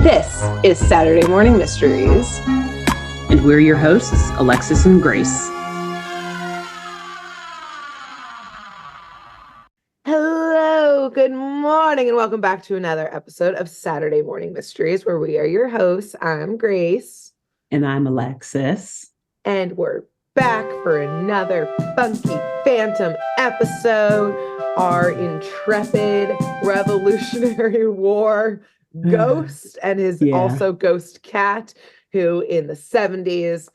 This is Saturday Morning Mysteries. And we're your hosts, Alexis and Grace. Hello, good morning, and welcome back to another episode of Saturday Morning Mysteries, where we are your hosts. I'm Grace. And I'm Alexis. And we're back for another funky Phantom episode. Our intrepid Revolutionary War ghost and his also ghost cat, who in the 70s,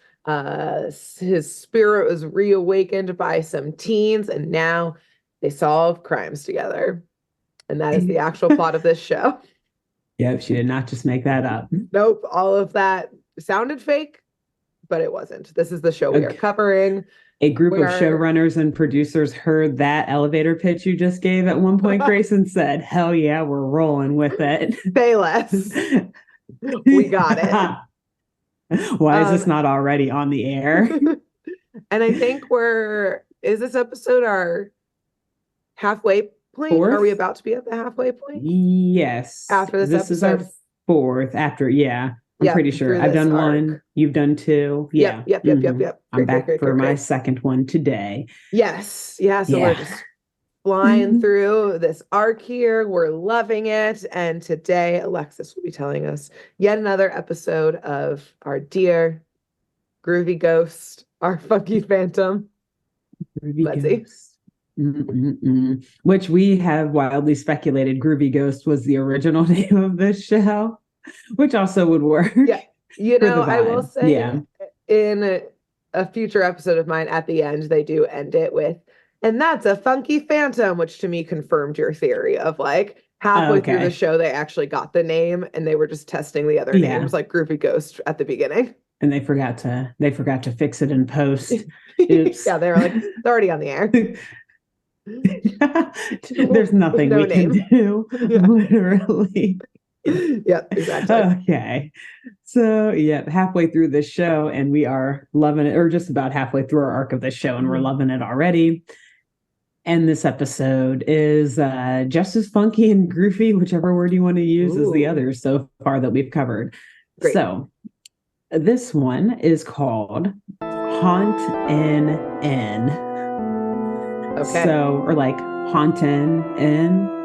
his spirit was reawakened by some teens, and now they solve crimes together. And that is the actual plot of this show. Yep, she did not just make that up. Nope, all of that sounded fake, but it wasn't. This is the show we are covering. A group of showrunners and producers heard that elevator pitch you just gave at one point, Grace, and said, hell yeah, we're rolling with it. Say less. We got it. Why is this not already on the air? And I think is this episode our halfway point? Fourth? Are we about to be at the halfway point? Yes. After this is episode? our fourth. I'm pretty sure. I've done one. You've done two. Yeah. Yep. I'm back for my second one today. Yes. Yeah. So we're just flying through this arc here. We're loving it. And today, Alexis will be telling us yet another episode of our dear groovy ghost, our funky phantom. Groovy Ghost. Which we have wildly speculated Groovy Ghost was the original name of this show, which also would work. Yeah. You know, I will say in a future episode of mine, at the end, they do end it with, and that's a funky phantom, which to me confirmed your theory of like halfway through the show, they actually got the name and they were just testing the other names like Groovy Ghost at the beginning. And they forgot to fix it in post. Oops. Yeah, they were like, they're already on the air. There's nothing we can do, literally. Yep, exactly. Okay. So, halfway through this show, and we are loving it, or just about halfway through our arc of this show, and we're loving it already. And this episode is just as funky and groovy, whichever word you want to use, as the others so far that we've covered. Great. So, this one is called Haunt in Inn. Okay. So, or like haunting in.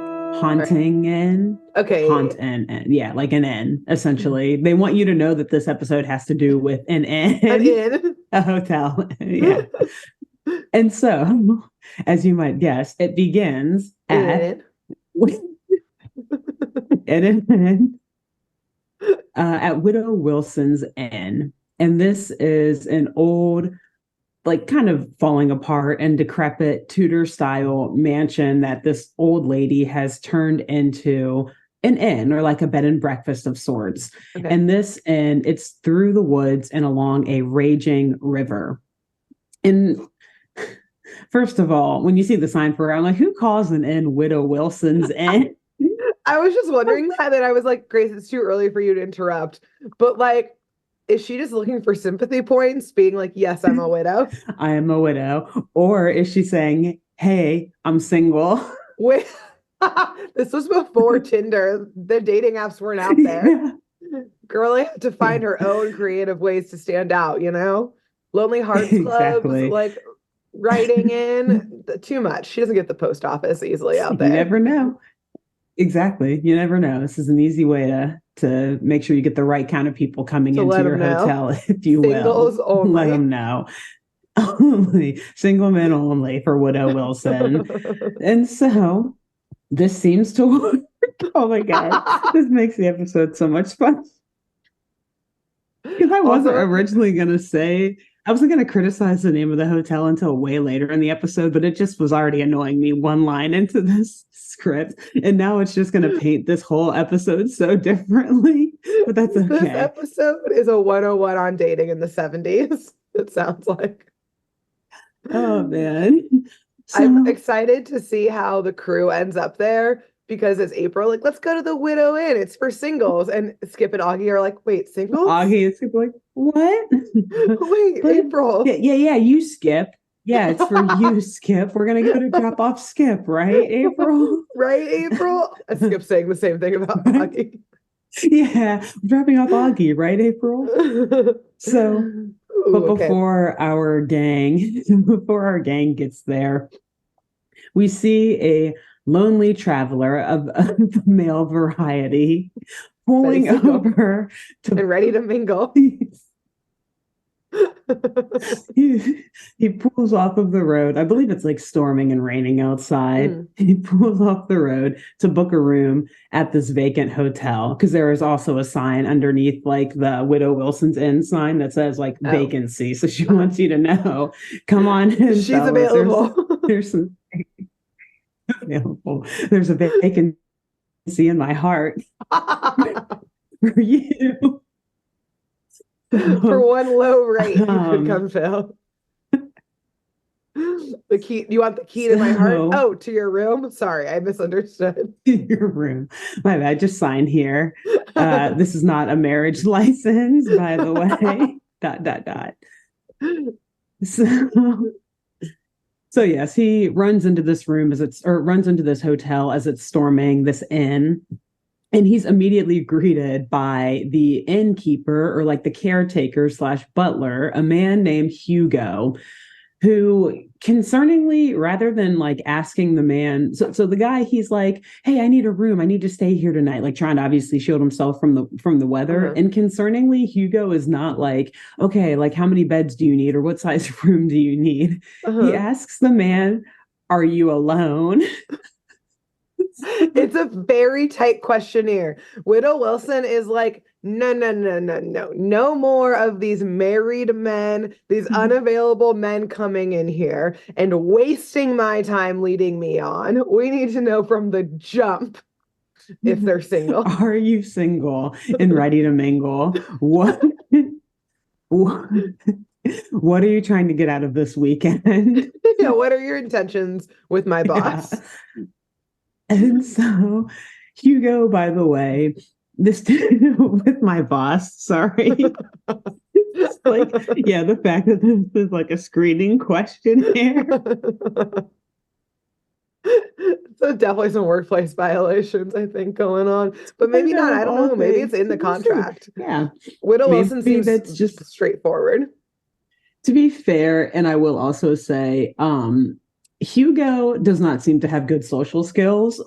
Okay. Haunt in. Yeah, like an inn, essentially. They want you to know that this episode has to do with an inn. An inn. A hotel. Yeah. And so, as you might guess, it begins at at Widow Wilson's Inn. And this is an old, like kind of falling apart and decrepit Tudor style mansion that this old lady has turned into an inn, or like a bed and breakfast of sorts. Okay. And this inn, it's through the woods and along a raging river. And first of all, when you see the sign for it, I'm like, who calls an inn Widow Wilson's Inn? I was just wondering that, and I was like, Grace, it's too early for you to interrupt. But like, is she just looking for sympathy points, being like, yes, I'm a widow? I am a widow. Or is she saying, hey, I'm single? Wait, this was before Tinder. The dating apps weren't out there. Yeah. Girl had to find her own creative ways to stand out, you know? Lonely Hearts Clubs, like writing in, too much. She doesn't get the post office easily out there. You never know. Exactly. You never know. This is an easy way to make sure you get the right kind of people coming into your hotel, if you Singles will. Only. Let them know. Only single men only for Widow Wilson. And so this seems to work. Oh my God. This makes the episode so much fun. Because I wasn't originally going to say, I wasn't going to criticize the name of the hotel until way later in the episode, but it just was already annoying me one line into this script. And now it's just going to paint this whole episode so differently. But that's okay. This episode is a 101 on dating in the 70s. It sounds like. Oh, man. So, I'm excited to see how the crew ends up there. Because it's April, like, let's go to the Widow Inn. It's for singles. And Skip and Augie are like, wait, singles? Augie and Skip are like, what? Wait, April. Yeah, you Skip. Yeah, it's for you, Skip. We're going to go to drop off Skip, right, April? Right, April? And Skip's saying the same thing about Augie. Yeah, dropping off Augie, right, April? So, but Ooh, okay. before our gang gets there, we see a lonely traveler of the male variety That is pulling single over to and ready to mingle. he, he pulls off of the road. I believe it's like storming and raining outside. Mm. He pulls off the road to book a room at this vacant hotel because there is also a sign underneath like the Widow Wilson's Inn sign that says like Oh, vacancy. So she wants you to know, come on in, she's fellas. available. There's some available. There's a vacancy in my heart for you. For So, one low rate, you could um, come fill. The key, you want the key to my heart? so Oh, to your room? Sorry, I misunderstood. your room. My bad. Just sign here. This is not a marriage license, by the way. Dot dot dot. So, so yes, he runs into this room as it's or runs into this hotel as it's storming this inn. And he's immediately greeted by the innkeeper or like the caretaker slash butler, a man named Hugo, who concerningly rather than like asking the man so the guy he's like, hey, I need a room, I need to stay here tonight, like trying to obviously shield himself from the weather. Uh-huh. And concerningly, Hugo is not like, okay, like how many beds do you need or what size room do you need. He Uh-huh. asks the man, are you alone? It's a very tight questionnaire. Widow Wilson is like, no, no, no, no, no. No more of these married men, these unavailable men coming in here and wasting my time leading me on. We need to know from the jump if they're single. Are you single and ready to mingle? What what are you trying to get out of this weekend? Yeah, what are your intentions with my Yeah. boss? And so Hugo, by the way, this with my boss, sorry. It's like, yeah, the fact that this is like a screening questionnaire. So definitely some workplace violations, I think, going on. But I maybe not. know I of don't all know. Maybe things. it's in the It's true. contract. Yeah. Widow Wilson Maybe seems that's just straightforward. to be fair, and I will also say, Hugo does not seem to have good social skills.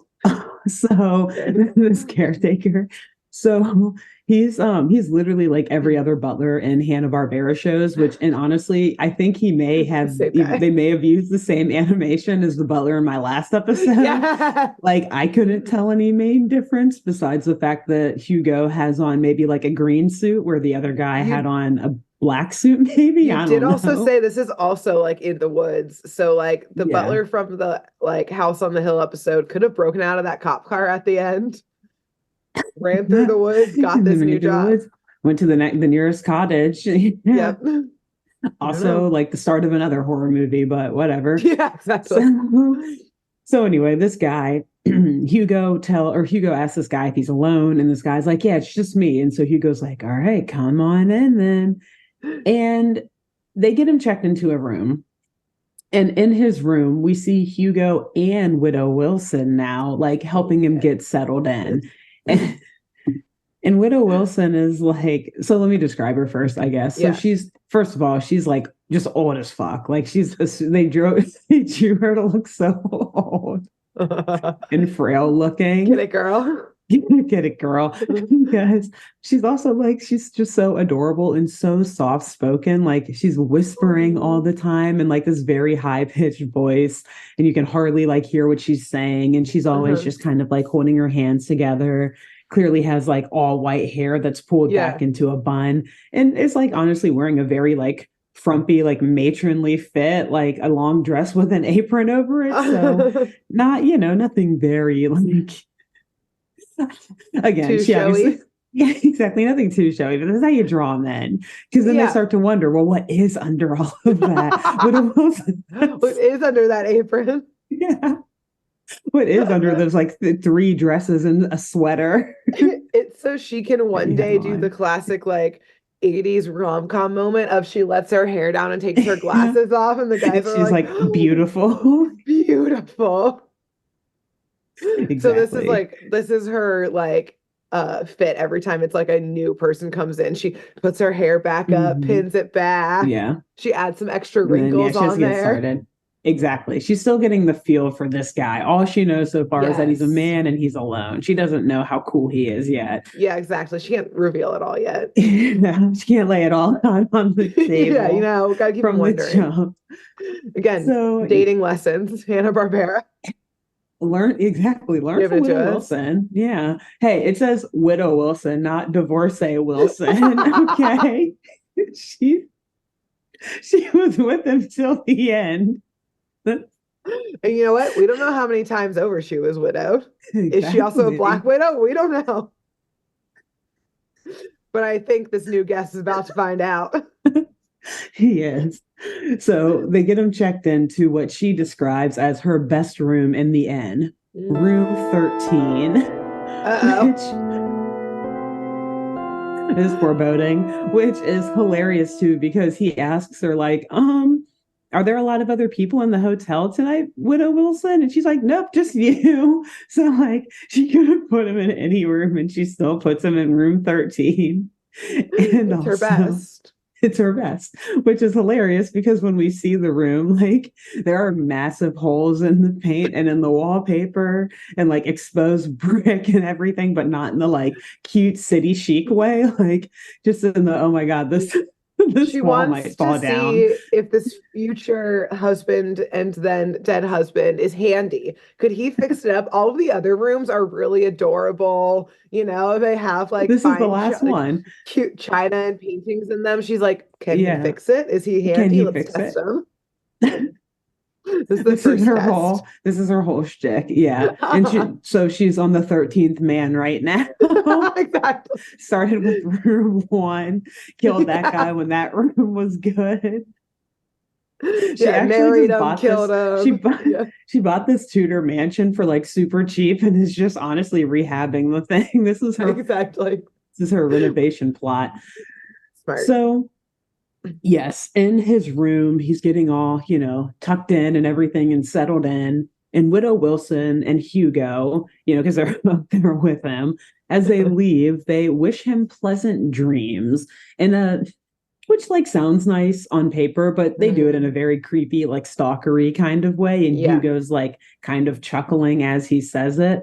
So Good. this caretaker, so he's literally like every other butler in Hanna-Barbera shows, which and honestly, I think he may have Same guy. they may have used the same animation as the butler in my last episode. Yeah. Like I couldn't tell any main difference besides the fact that Hugo has on maybe like a green suit where the other guy had You on a black suit, maybe. you I did don't also know. say this is also like in the woods. So like the Yeah. butler from the like House on the Hill episode could have broken out of that cop car at the end, ran through the woods, got And this then new into the job. woods, went to the nearest cottage. Yeah. Yep. I don't Also, know. like the start of another horror movie, but whatever. Yeah, exactly. So anyway, this guy, Hugo asks this guy if he's alone, and this guy's like, yeah, it's just me. And so Hugo's like, all right, come on in then. And they get him checked into a room. And in his room, we see Hugo and Widow Wilson now, like helping him get settled in. And, and Widow Wilson is like, so let me describe her first, I guess. So Yeah. she's, first of all, she's like just old as fuck. Like they drew her to look so old and frail Get looking. it, girl. Get it, girl. Because she's also like, she's just so adorable and so soft spoken. Like she's whispering all the time and like this very high pitched voice, and you can hardly like hear what she's saying. And she's always Uh-huh. just kind of like holding her hands together. Clearly has like all white hair that's pulled Yeah. back into a bun, and it's like honestly wearing a very like frumpy, like matronly fit, like a long dress with an apron over it. So not, nothing very like again, Too she obviously, showy. yeah, exactly, nothing too showy, but that's how you draw men. Because then they Yeah. start to wonder, well, what is under all of that? What is under that apron? Yeah, what is under those like three dresses and a sweater It's so she can that one you have day do the on? classic like 80s rom-com moment of she lets her hair down and takes her Yeah. glasses off, and the guys And are she's like, like oh, beautiful. beautiful. So Exactly. this is her like fit every time it's like a new person comes in. She puts her hair back up, Mhm. pins it back. Yeah. She adds some extra And then, yeah, wrinkles she has on to get there. started. Exactly. She's still getting the feel for this guy. All she knows so far is that he's a Yes. man and he's alone. She doesn't know how cool he is yet. Yeah, exactly. She can't reveal it all yet. She can't lay it all out on the Yeah, table gotta keep them from the wondering. jump. Again, So dating lessons, Hanna-Barbera learn giving from it to Widow us. Wilson. Yeah. Hey, it says Widow Wilson, not divorcee Wilson. Okay. she she was with him till the end. And you know what? We don't know how many times over she was widowed. Is she also a Exactly. black widow? We don't know. But I think this new guest is about to find out. He is. So they get him checked into what she describes as her best room in the inn, room 13, Uh-oh. which is foreboding, which is hilarious too, because he asks her, like, are there a lot of other people in the hotel tonight, Widow Wilson? And she's like, nope, just you. So, like, she could have put him in any room and she still puts him in room 13. And It's her also, best. it's her best, which is hilarious because when we see the room, like there are massive holes in the paint and in the wallpaper and like exposed brick and everything, but not in the like cute city chic way. Like just in the, oh my God, this this She wall wants might to fall down. see if this future husband and then dead husband is handy. Could he fix it up? All of the other rooms are really adorable. They have like This is the fine, last like one. cute china and paintings in them. She's like, can he Yeah. fix it? Is he Can handy? he Let's fix test it? him. This is the first test. This is her whole shtick. Yeah. And so she's on the 13th man right now. Exactly. Started with room 1, killed that Yeah. guy when that room was good. She Yeah, actually married just him, bought killed this. She him. bought Yeah. she bought this Tudor mansion for like super cheap and is just honestly rehabbing the thing. Exactly. This is her renovation plot. Smart. So yes, in his room, he's getting all, tucked in and everything and settled in. And Widow Wilson and Hugo, because they're up there with him, as they leave, they wish him pleasant dreams in a which like sounds nice on paper, but they do it in a very creepy, like stalkery kind of way. And Yeah. Hugo's like kind of chuckling as he says it.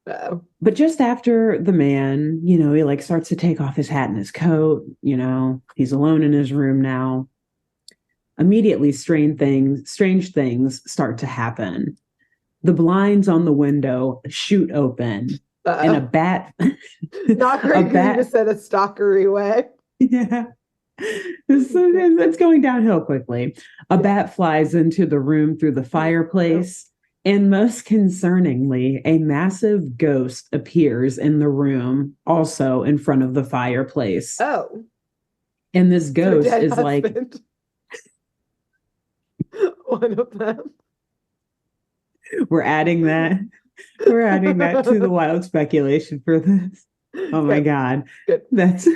Uh-oh. But just after the man, he like starts to take off his hat and his coat, he's alone in his room now. Immediately strange things start to happen. The blinds on the window shoot open and a Uh-oh. bat Not a great because you bat just said a stalkery way. yeah. It's going downhill quickly. A bat flies into the room through the fireplace. And most concerningly, a massive ghost appears in the room, also in front of the fireplace. Oh, And this ghost dead is like, husband. One of them. we're adding that. We're adding that to the wild speculation for this. Oh my Good. God. Good. That's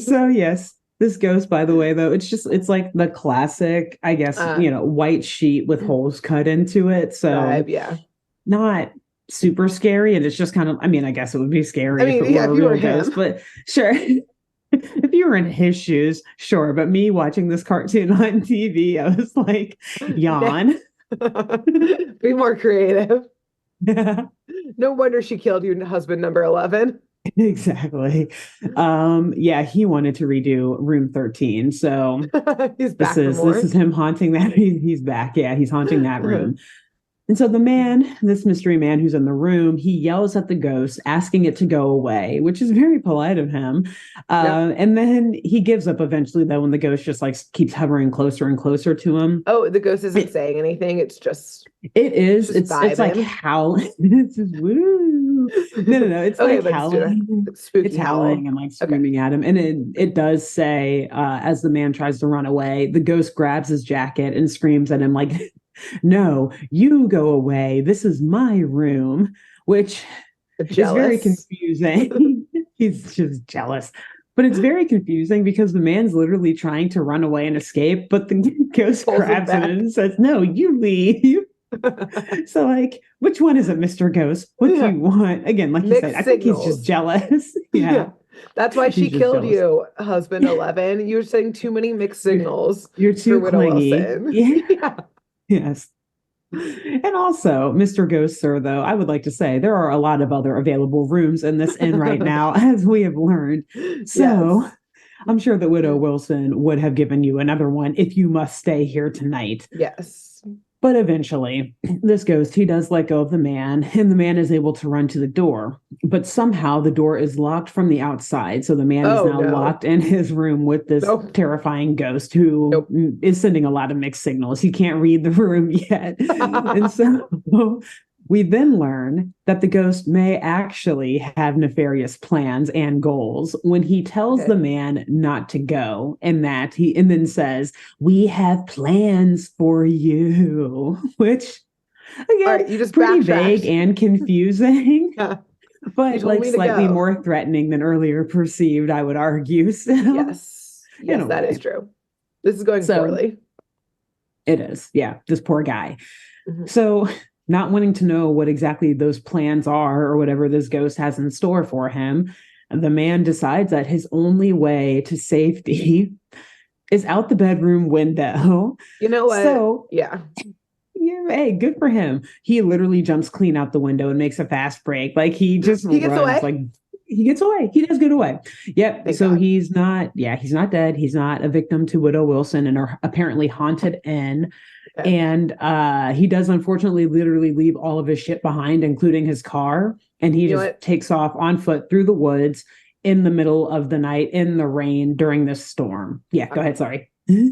so yes. This ghost, by the way, though, it's like the classic, I guess, white sheet with holes cut into it. So Vibe, yeah. not super scary. And it's just kind of, I mean, I guess it would be scary if it were yeah, a if you were real ghost, him. but sure. If you were in his shoes, sure. But me watching this cartoon on TV, I was like, yawn. Be more creative. Yeah. No wonder she killed you, husband number 11. Exactly. Yeah, he wanted to redo room 13. So He's back for more. this is him haunting that. He's back. Yeah, he's haunting that room. And so this mystery man who's in the room, he yells at the ghost, asking it to go away, which is very polite of him. Yep. And then he gives up eventually, though, when the ghost just like keeps hovering closer and closer to him. Oh, the ghost isn't saying anything. It's just it is. Just It's like howling. It's just woo. No. It's okay, like howling. It's spooky It's howling and like screaming at him. And it does say, as the man tries to run away, the ghost grabs his jacket and screams at him like, no, you go away. This is my room, which is very confusing. He's just jealous. But it's very confusing because the man's literally trying to run away and escape, but the ghost grabs him and says, no, you leave. So, like, which one is it, Mr. Ghost? What do you want? Again, like you said, Mixed I think he's just signals. jealous. Yeah, That's why she he's just killed jealous. you, husband 11. You're saying too many mixed You're, signals you're for too Widow clingy. Wilson. Yeah, Yeah. yes. And also, Mr. Ghost, sir, though, I would like to say there are a lot of other available rooms in this inn right now, as we have learned. So Yes. I'm sure that Widow Wilson would have given you another one if you must stay here tonight. Yes. But eventually, this ghost, he does let go of the man, and the man is able to run to the door. But somehow the door is locked from the outside. So the man is Oh now no. locked in his room with this Nope. terrifying ghost who Nope. is sending a lot of mixed signals. He can't read the room yet. And so we then learn that the ghost may actually have nefarious plans and goals when he tells Okay. the man not to go, and that he and then says, "We have plans for you," which All again, right, you just pretty vague backtracked. and confusing, Yeah. You but told like me to slightly go. more threatening than earlier perceived, I would argue. So, Yes. in Yes, a that is way. true. This is going So poorly. it is. Yeah, this poor guy. Mhm. So, not wanting to know what exactly those plans are or whatever this ghost has in store for him, the man decides that his only way to safety is out the bedroom window. You know what? So, Yeah. yeah, hey, good for him. He literally jumps clean out the window and makes a fast break. Like he just He gets runs, away. like he gets away. He does get away. Yep. Thank So God. he's not dead. He's not a victim to Widow Wilson and her apparently haunted inn. Okay. And he does unfortunately literally leave all of his shit behind, including his car. And he You know just what? takes off on foot through the woods in the middle of the night in the rain during this storm. Yeah, go Okay. ahead. Sorry.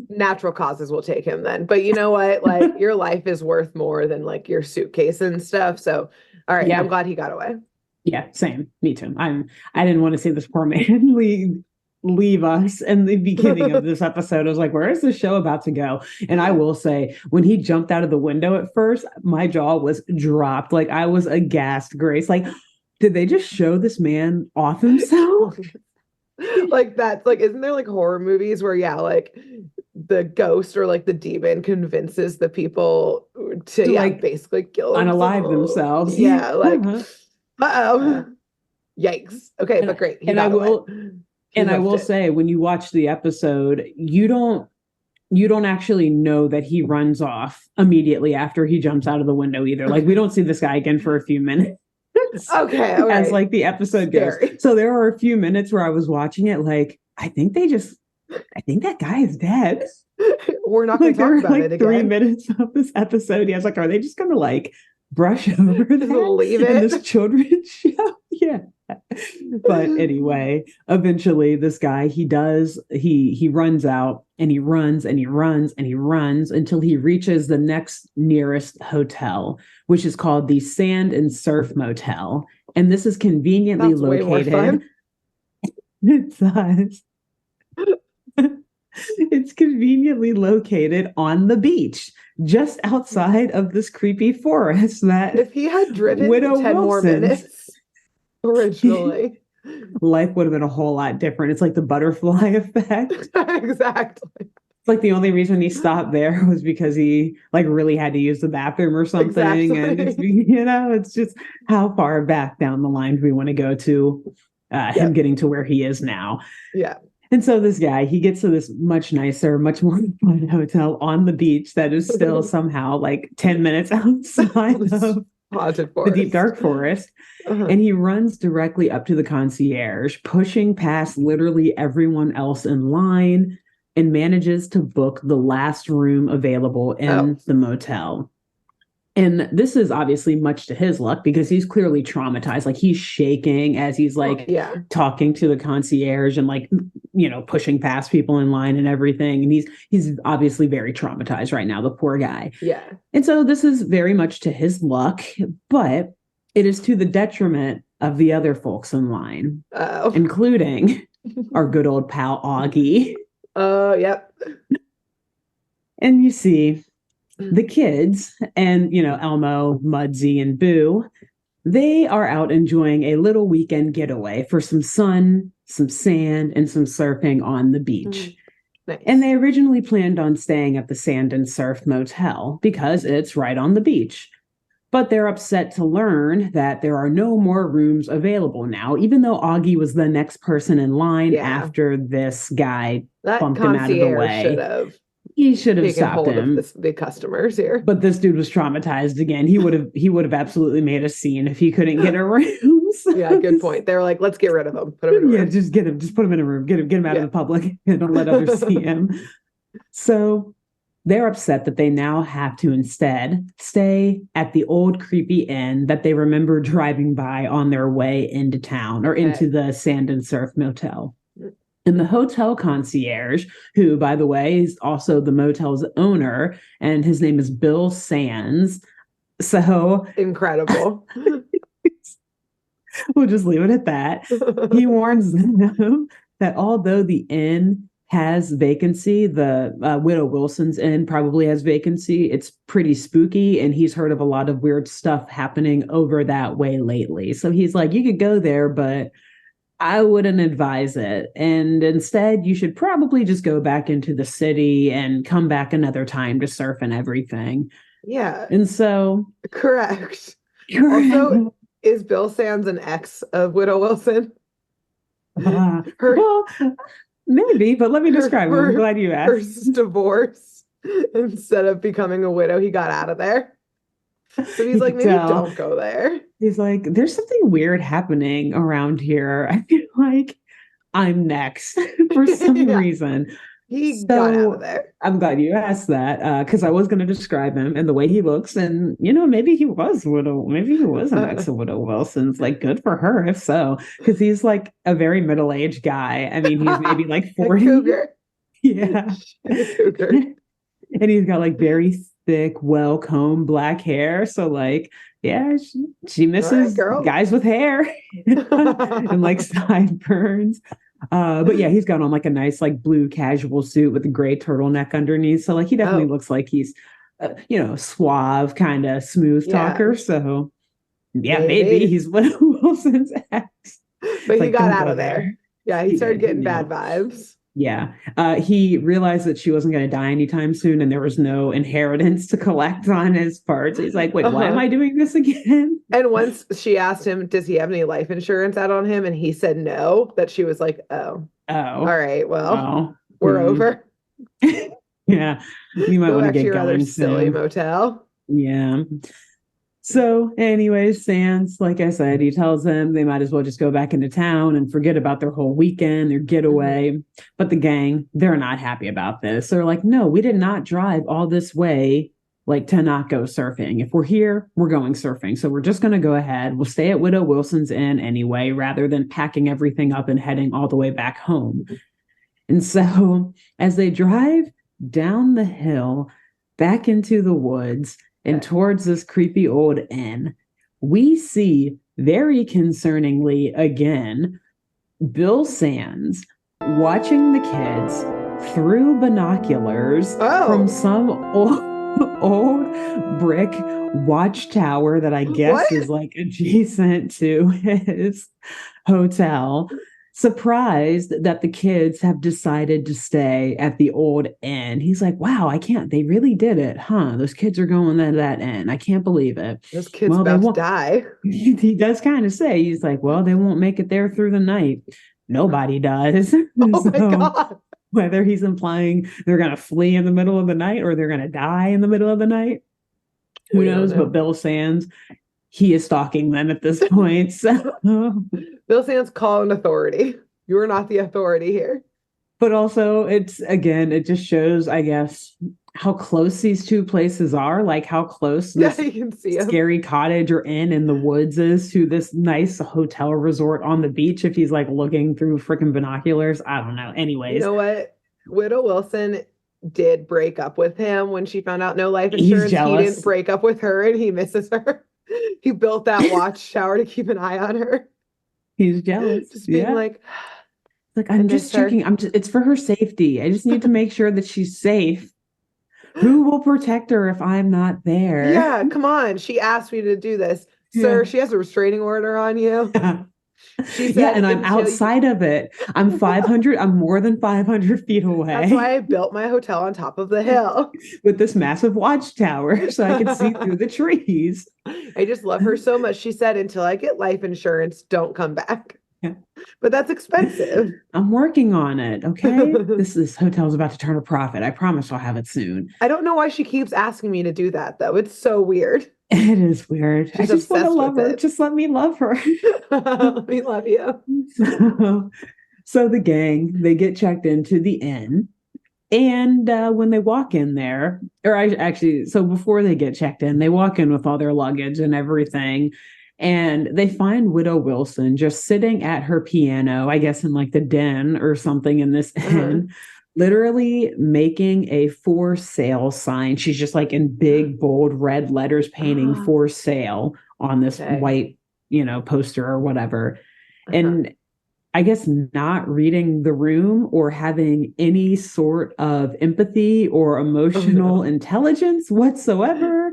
Natural causes will take him then. But you know what? Like your life is worth more than like your suitcase and stuff. So, all right, I'm Yeah. glad he got away. Yeah, same. Me too. I didn't want to see this poor man leave us in the beginning of this episode. I was like, where is this show about to go? And I will say, when he jumped out of the window at first, my jaw was dropped. Like I was aghast, Grace. Like, did they just show this man off himself? Like that's like, isn't there like horror movies where yeah, like the ghost or like the demon convinces the people to To yeah, like basically kill unalive themselves. themselves. Yeah. Yeah, like Uh-huh. uh-oh. Yikes. Okay, And but great. He and I got away. will He hoofed it. say when you watch the episode, you don't actually know that he runs off immediately after he jumps out of the window either. Like we don't see this guy again for a few minutes Okay, all as right. like the episode goes. Scary. So there are a few minutes where I was watching it like I think that guy is dead. We're not going Like to there talk are about it like 3 again. minutes of this episode. Yeah, I was like, are they just gonna like brush over Just that leave in this it. children's show? Yeah. But anyway, eventually this guy he runs out and he runs and he runs and he runs until he reaches the next nearest hotel, which is called the Sand and Surf Motel. And this is conveniently Sounds way more located. fun. It does. It's conveniently located on the beach, just outside of this creepy forest that If he had driven Widow 10 more Wilson's minutes originally. life would have been a whole lot different. It's like the butterfly effect. Exactly. It's like the only reason he stopped there was because he like really had to use the bathroom or something. And it's, Exactly. it's just how far back down the line do we want to go to him Yep. getting to where he is now. Yeah. And so this guy, he gets to this much nicer, much more fun hotel on the beach that is still somehow like 10 minutes outside of Haunted the deep forest. dark forest. Uh-huh. And he runs directly up to the concierge, pushing past literally everyone else in line, and manages to book the last room available in the motel. And this is obviously much to his luck because he's clearly traumatized. Like he's shaking as he's like yeah. talking to the concierge and like, pushing past people in line and everything. And he's obviously very traumatized right now, the poor guy. Yeah. And so this is very much to his luck, but it is to the detriment of the other folks in line, including our good old pal Augie. Yep. And you see the kids and, Elmo, Mudsy, and Boo, they are out enjoying a little weekend getaway for some sun, some sand, and some surfing on the beach. Nice. And they originally planned on staying at the Sand and Surf Motel because it's right on the beach. But they're upset to learn that there are no more rooms available now, even though Augie was the next person in line after this guy that bumped him out of the concierge should way. have He should have taken stopped hold him. of the customers here. But this dude was traumatized again. He would have absolutely made a scene if he couldn't get a room. Yeah, good point. They were like, let's get rid of him. Put him in a room. Just get him. Just put him in a room. Get him out of the public and don't let others see him. So they're upset that they now have to instead stay at the old creepy inn that they remember driving by on their way into town or into the Sand and Surf Motel. And the hotel concierge, who, by the way, is also the motel's owner, and his name is Bill Sands. So incredible. We'll just leave it at that. He warns them that although the inn has vacancy, the Widow Wilson's inn probably has vacancy. It's pretty spooky, and he's heard of a lot of weird stuff happening over that way lately. So he's like, you could go there, but I wouldn't advise it. And instead, you should probably just go back into the city and come back another time to surf and everything. Yeah. And so... Correct. Also, is Bill Sands an ex of Widow Wilson? Well, maybe, but let me describe him. I'm glad you asked. Her divorce, instead of becoming a widow, he got out of there. So he's like, maybe don't go there. He's like, there's something weird happening around here. I feel like I'm next for some reason. He got out of there. I'm glad you asked that because I was going to describe him and the way he looks. And, you know, maybe he was an ex of Widow Wilson's. Like, good for her, if so, because he's like a very middle-aged guy. I mean, he's maybe like 40. Cougar. Yeah. Cougar. And he's got like very thick, well-combed black hair. So like, yeah, she misses guys with hair and like sideburns. But yeah, he's got on like a nice like blue casual suit with a gray turtleneck underneath. So like he definitely looks like he's, suave, kind of smooth talker. So yeah, maybe he's Widow Wilson's ex. But he got out of there. Yeah, he started getting bad vibes. Yeah. He realized that she wasn't going to die anytime soon and there was no inheritance to collect on his part. So he's like, wait, why am I doing this again? And once she asked him, does he have any life insurance out on him? And he said no, that she was like, all right, well, we're over. Yeah. You might want to get going silly motel. Yeah. So anyways, Sands, like I said, he tells them they might as well just go back into town and forget about their whole weekend, their getaway. Mm-hmm. But the gang, they're not happy about this. They're like, no, we did not drive all this way like to not go surfing. If we're here, we're going surfing. So we're just going to go ahead. We'll stay at Widow Wilson's Inn anyway, rather than packing everything up and heading all the way back home. And so as they drive down the hill back into the woods, and towards this creepy old inn, we see very concerningly again, Bill Sands watching the kids through binoculars from some old brick watchtower that I guess is like adjacent to his hotel. Surprised that the kids have decided to stay at the old inn. He's like, wow, they really did it, huh? Those kids are going to that inn. I can't believe it. Those kids about to die. He does kind of say, he's like, well, they won't make it there through the night. Nobody does. Oh my God. Whether he's implying they're going to flee in the middle of the night or they're going to die in the middle of the night, who knows? But Bill Sands, he is stalking them at this point. So Bill Sands, call an authority. You are not the authority here. But also, it just shows, I guess, how close these two places are. Like how close this you can see scary cottage or inn in the woods is to this nice hotel resort on the beach. If he's like looking through freaking binoculars, I don't know. Anyways, you know what? Widow Wilson did break up with him when she found out no life insurance. He didn't break up with her, and he misses her. He built that watchtower to keep an eye on her. He's jealous. Just being like I'm just checking. It's for her safety. I just need to make sure that she's safe. Who will protect her if I'm not there? Yeah, come on. She asked me to do this. Sir, she has a restraining order on you. She Yeah, said, and I'm until you, outside of it. I'm more than 500 feet that's why away I built my hotel on top of the hill. with this massive watchtower so I can see through the trees. I just love her so much. She said, until I get life insurance, don't come back. Yeah. But that's expensive. I'm working on it. Okay. This hotel's about to turn a profit. I promise I'll have it soon. I don't know why she keeps asking me to do that, though. It's so weird. It is weird. I She's just want to obsessed love with her. it. Just let me love her. We love you. So, so the gang, they get checked into the inn. And when they walk in there, so before they get checked in, they walk in with all their luggage and everything. And they find Widow Wilson just sitting at her piano, I guess in like the den or something in this inn, literally making a for sale sign. She's just like in big, bold red letters painting for sale on this white, poster or whatever. And I guess not reading the room or having any sort of empathy or emotional intelligence whatsoever.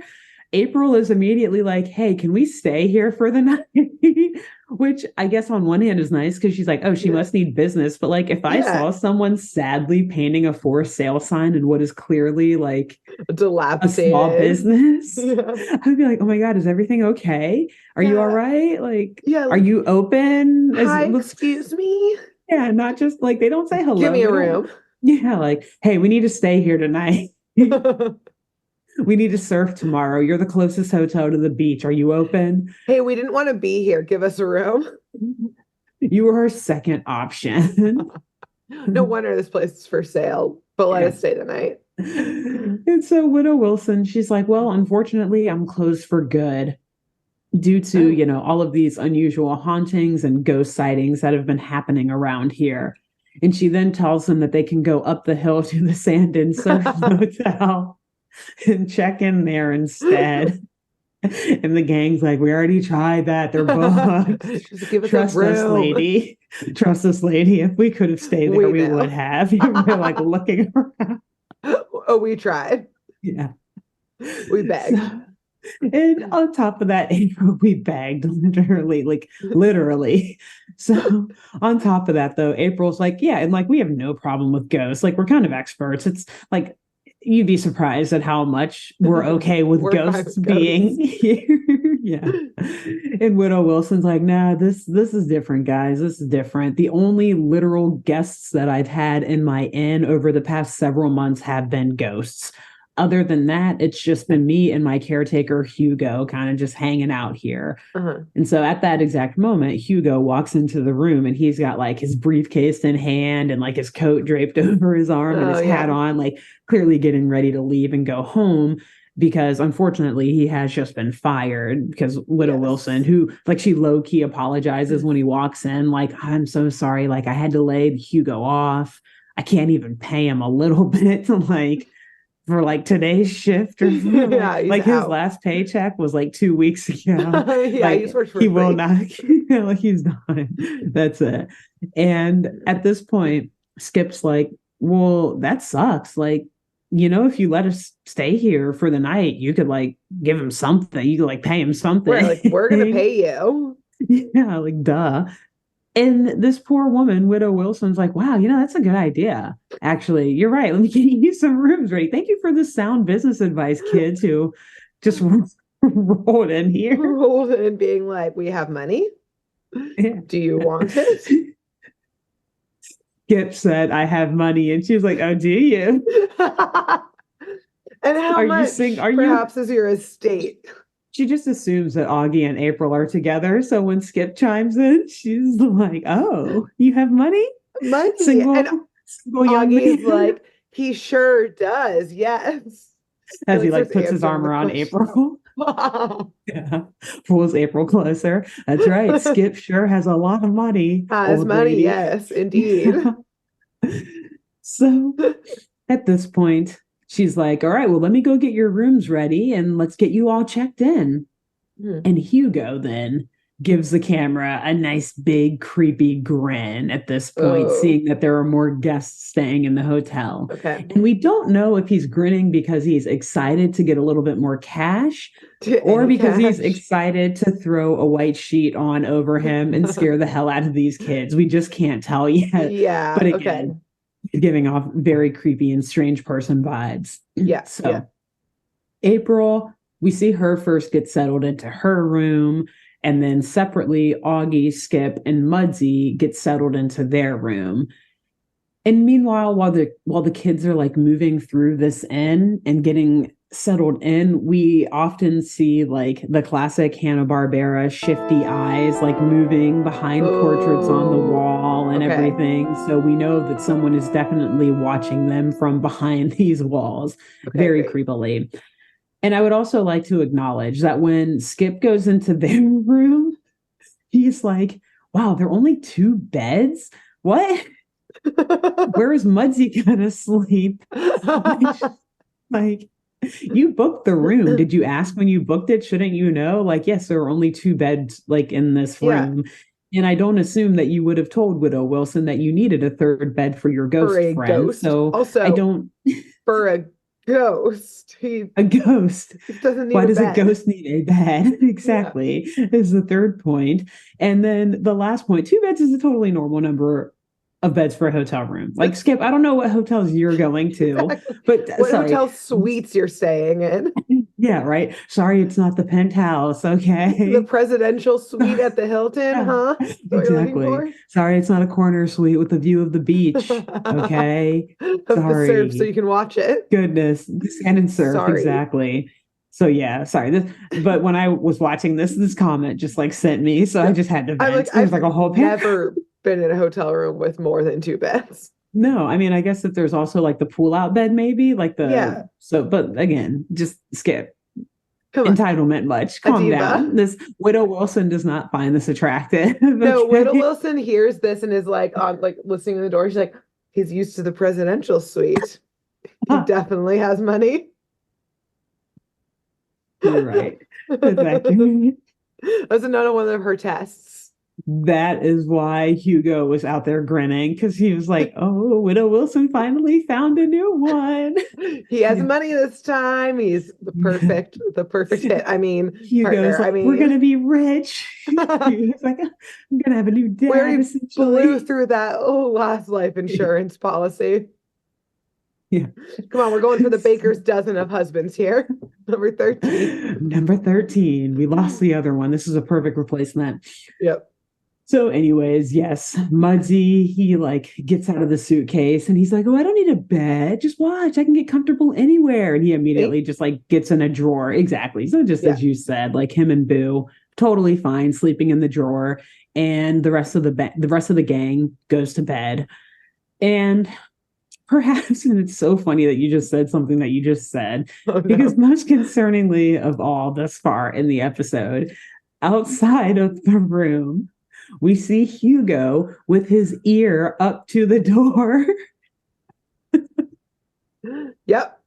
April is immediately like, hey, can we stay here for the night? Which I guess on one hand is nice because she's like, oh, she must need business. But like, if I saw someone sadly painting a for sale sign in what is clearly like a small business, I'd be like, oh my God, is everything okay? Are you all right? Like, are you open? Hi, excuse me. Yeah, not just like they don't say hello. Give me a room. Yeah, like, hey, we need to stay here tonight. We need to surf tomorrow. You're the closest hotel to the beach. Are you open? Hey, we didn't want to be here. Give us a room. You were her second option. No wonder this place is for sale, but let us stay tonight. And so Widow Wilson, she's like, well, unfortunately, I'm closed for good due to, all of these unusual hauntings and ghost sightings that have been happening around here. And she then tells them that they can go up the hill to the Sand and Surf Hotel and check in there instead. And the gang's like, we already tried that. They're booked. Just give us Trust us, lady. Trust us, lady. If we could have stayed there, we would have. They're like looking around. Oh, we tried. Yeah. We begged. And on top of that, April, we begged literally. So on top of that, though, April's like, yeah, and like we have no problem with ghosts. Like we're kind of experts. It's like you'd be surprised at how much we're okay with ghosts being here. Yeah. And Widow Wilson's like, nah, this is different, guys. This is different. The only literal guests that I've had in my inn over the past several months have been ghosts. Other than that, it's just been me and my caretaker, Hugo, kind of just hanging out here. And so at that exact moment, Hugo walks into the room and he's got like his briefcase in hand and like his coat draped over his arm and his hat on, like clearly getting ready to leave and go home. Because unfortunately, he has just been fired because Widow Wilson, who like she low key apologizes when he walks in, like, I'm so sorry. Like I had to lay Hugo off. I can't even pay him a little bit to like for like today's shift or like his last paycheck was like 2 weeks ago. Like, he's worked for he will not like he's done. That's it. And at this point, Skip's like, well, that sucks. Like, if you let us stay here for the night, you could like give him something. You could like pay him something. We're gonna pay you. Yeah, like duh. And this poor woman, Widow Wilson's like, wow, that's a good idea. Actually, you're right. Let me get you some rooms ready. Thank you for the sound business advice, kids who just rolled in here. Rolled in being like, we have money. Yeah. Do you want it? Skip said, I have money. And she was like, oh, do you? And how much perhaps is your estate? She just assumes that Augie and April are together. So when Skip chimes in, she's like, oh, you have money? Money. Single Augie's like, he sure does. Yes. As he like puts his arm around April. Yeah. Pulls April closer. That's right. Skip sure has a lot of money. Has money. Yes, indeed. So at this point, she's like, all right, well, let me go get your rooms ready and let's get you all checked in. And Hugo then, gives the camera a nice big creepy grin at this point, Oh, seeing that there are more guests staying in the hotel. okay. And we don't know if he's grinning because he's excited to get a little bit more cash or Any because he's cash? excited to throw a white sheet on over him and scare the hell out of these kids. We just can't tell yet. Yeah, But okay. again, giving off very creepy and strange person vibes. Yeah, yeah. So April, we see her first get settled into her room, and then separately, Augie, Skip, and Mudsie get settled into their room. And meanwhile, while the kids are like moving through this inn and getting settled in, we often see like the classic Hanna-Barbera shifty eyes like moving behind portraits on the Oh, wall and okay. everything. So we know that someone is definitely watching them from behind these walls Okay, very great. creepily. And I would also like to acknowledge that when Skip goes into their room, he's like, wow, there are only two beds? What? Where is Mudsie gonna sleep? Like, you booked the room. Did you ask when you booked it? Shouldn't you know? Like, yes, there are only two beds like in this Yeah, room. And I don't assume that you would have told Widow Wilson that you needed a third bed for your for ghost a friend. ghost. So I Also, don't, for a ghost, he a ghost. doesn't need Why a does a bed. ghost need a bed? Yeah. Exactly, is the third point. And then the last point, two beds is a totally normal number of beds for a hotel room. Like, Skip, I don't know what hotels you're going to, Exactly. but What sorry. hotel suites you're staying in? Yeah, right. Sorry, it's not the penthouse. The Okay. presidential suite at the Hilton, huh? Is that what you're looking Exactly. for? Sorry, it's not a corner suite with a view of the beach. Okay. Of the surf so Sorry. you can watch it. Goodness, sand and surf, Sorry. exactly. So yeah, sorry. But when I was watching this comment just like sent me, so I Yeah. just had to I'm like, vent. There was I've like a whole paragraph. never been in a hotel room with more than two beds. No, I mean, I guess if there's also like the pull out bed, maybe like Yeah, but again, just skip come on, entitlement much. a Calm diva. down. This Widow Wilson does not find this attractive. No, Widow Okay. Wilson hears this and is like on like listening to the door. She's like, he's used to the presidential suite. He definitely has money. You're right. That's That's actually another one of her tests. that is why Hugo was out there grinning because he was like, "Oh, Widow Wilson finally found a new one." He has Yeah. money this time. He's the perfect hit. I mean, Hugo's partner. I like, "We're mean, gonna be rich." He's like, "I'm gonna have a new where dad." he blew Essentially, through that last life insurance policy. yeah. Come on, we're going for the baker's dozen of husbands here. Number 13. Number 13. We lost the other one. This is a perfect replacement. Yep. So, anyways, yes, Mudsie, he like gets out of the suitcase and he's like, "Oh, I don't need a bed. Just watch. I can get comfortable anywhere." And he See? immediately just like gets in a drawer. Exactly. So, just Yeah. as you said, like him and Boo, totally fine sleeping in the drawer. And the rest of the gang goes to bed. And perhaps, and it's so funny that you just said something that you just said, Oh because no. most concerningly of all thus far in the episode, outside of the room, we see Hugo with his ear up to the door, Yep. Yep.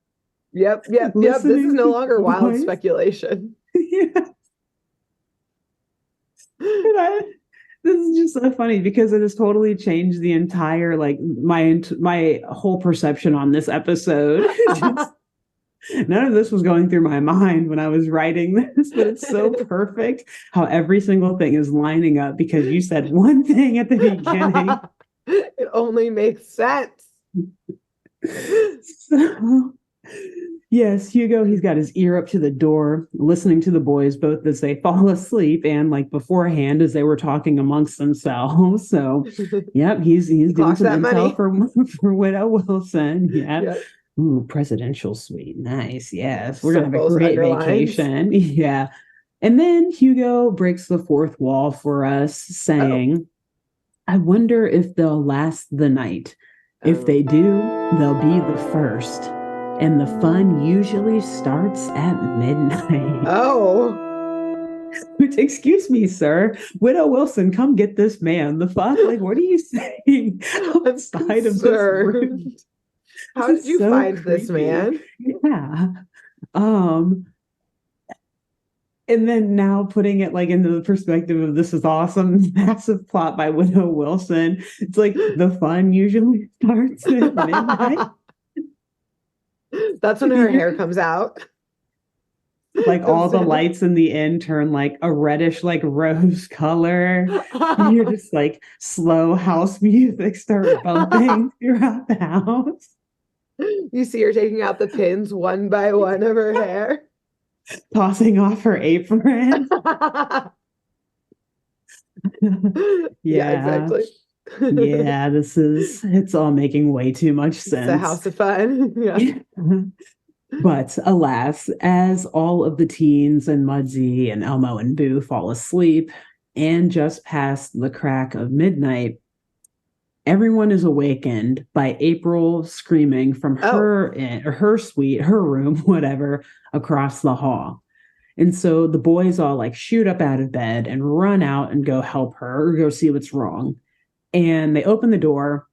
Yep. Yep. This is listening no to longer the wild voice. speculation. Yeah. And this is just so funny because it has totally changed the entire like my whole perception on this episode. Just, none of this was going through my mind when I was writing this, but it's so perfect how every single thing is lining up because you said one thing at the beginning. It only makes sense. So, yes, Hugo, he's got his ear up to the door, listening to the boys both as they fall asleep and like beforehand as they were talking amongst themselves. So, yep, he's doing Clocks some that intel money. for Widow Wilson. Yeah. Yeah. Ooh, presidential suite. Nice. Yes. We're gonna have a Circles and great underlines. vacation. Yeah. And then Hugo breaks the fourth wall for us, Oh. saying, I wonder if they'll last the night. If Oh. they do, they'll be the first. And the fun usually starts at midnight. Oh. Which, excuse me, sir. Widow Wilson, come get this man. The fuck? Like, what are you saying I'm outside of this room? concerned. This How did is you so find this creepy. man? Yeah. Um, And then now putting it like into the perspective of this is awesome, massive plot by Widow Wilson. It's like the fun usually starts at midnight. That's when her hair comes out. Like all the lights in the inn turn like a reddish, like rose color. And you're just like slow house music start bumping throughout the house. You see her taking out the pins one by one of her hair. Tossing off her apron. Yeah, exactly. Yeah, it's all making way too much sense. It's a house of fun. Yeah. But alas, as all of the teens and Mudsie and Elmo and Boo fall asleep, and just past the crack of midnight, everyone is awakened by April screaming from her suite, her room, whatever, across the hall. And so the boys all like shoot up out of bed and run out and go help her or go see what's wrong. And they open the door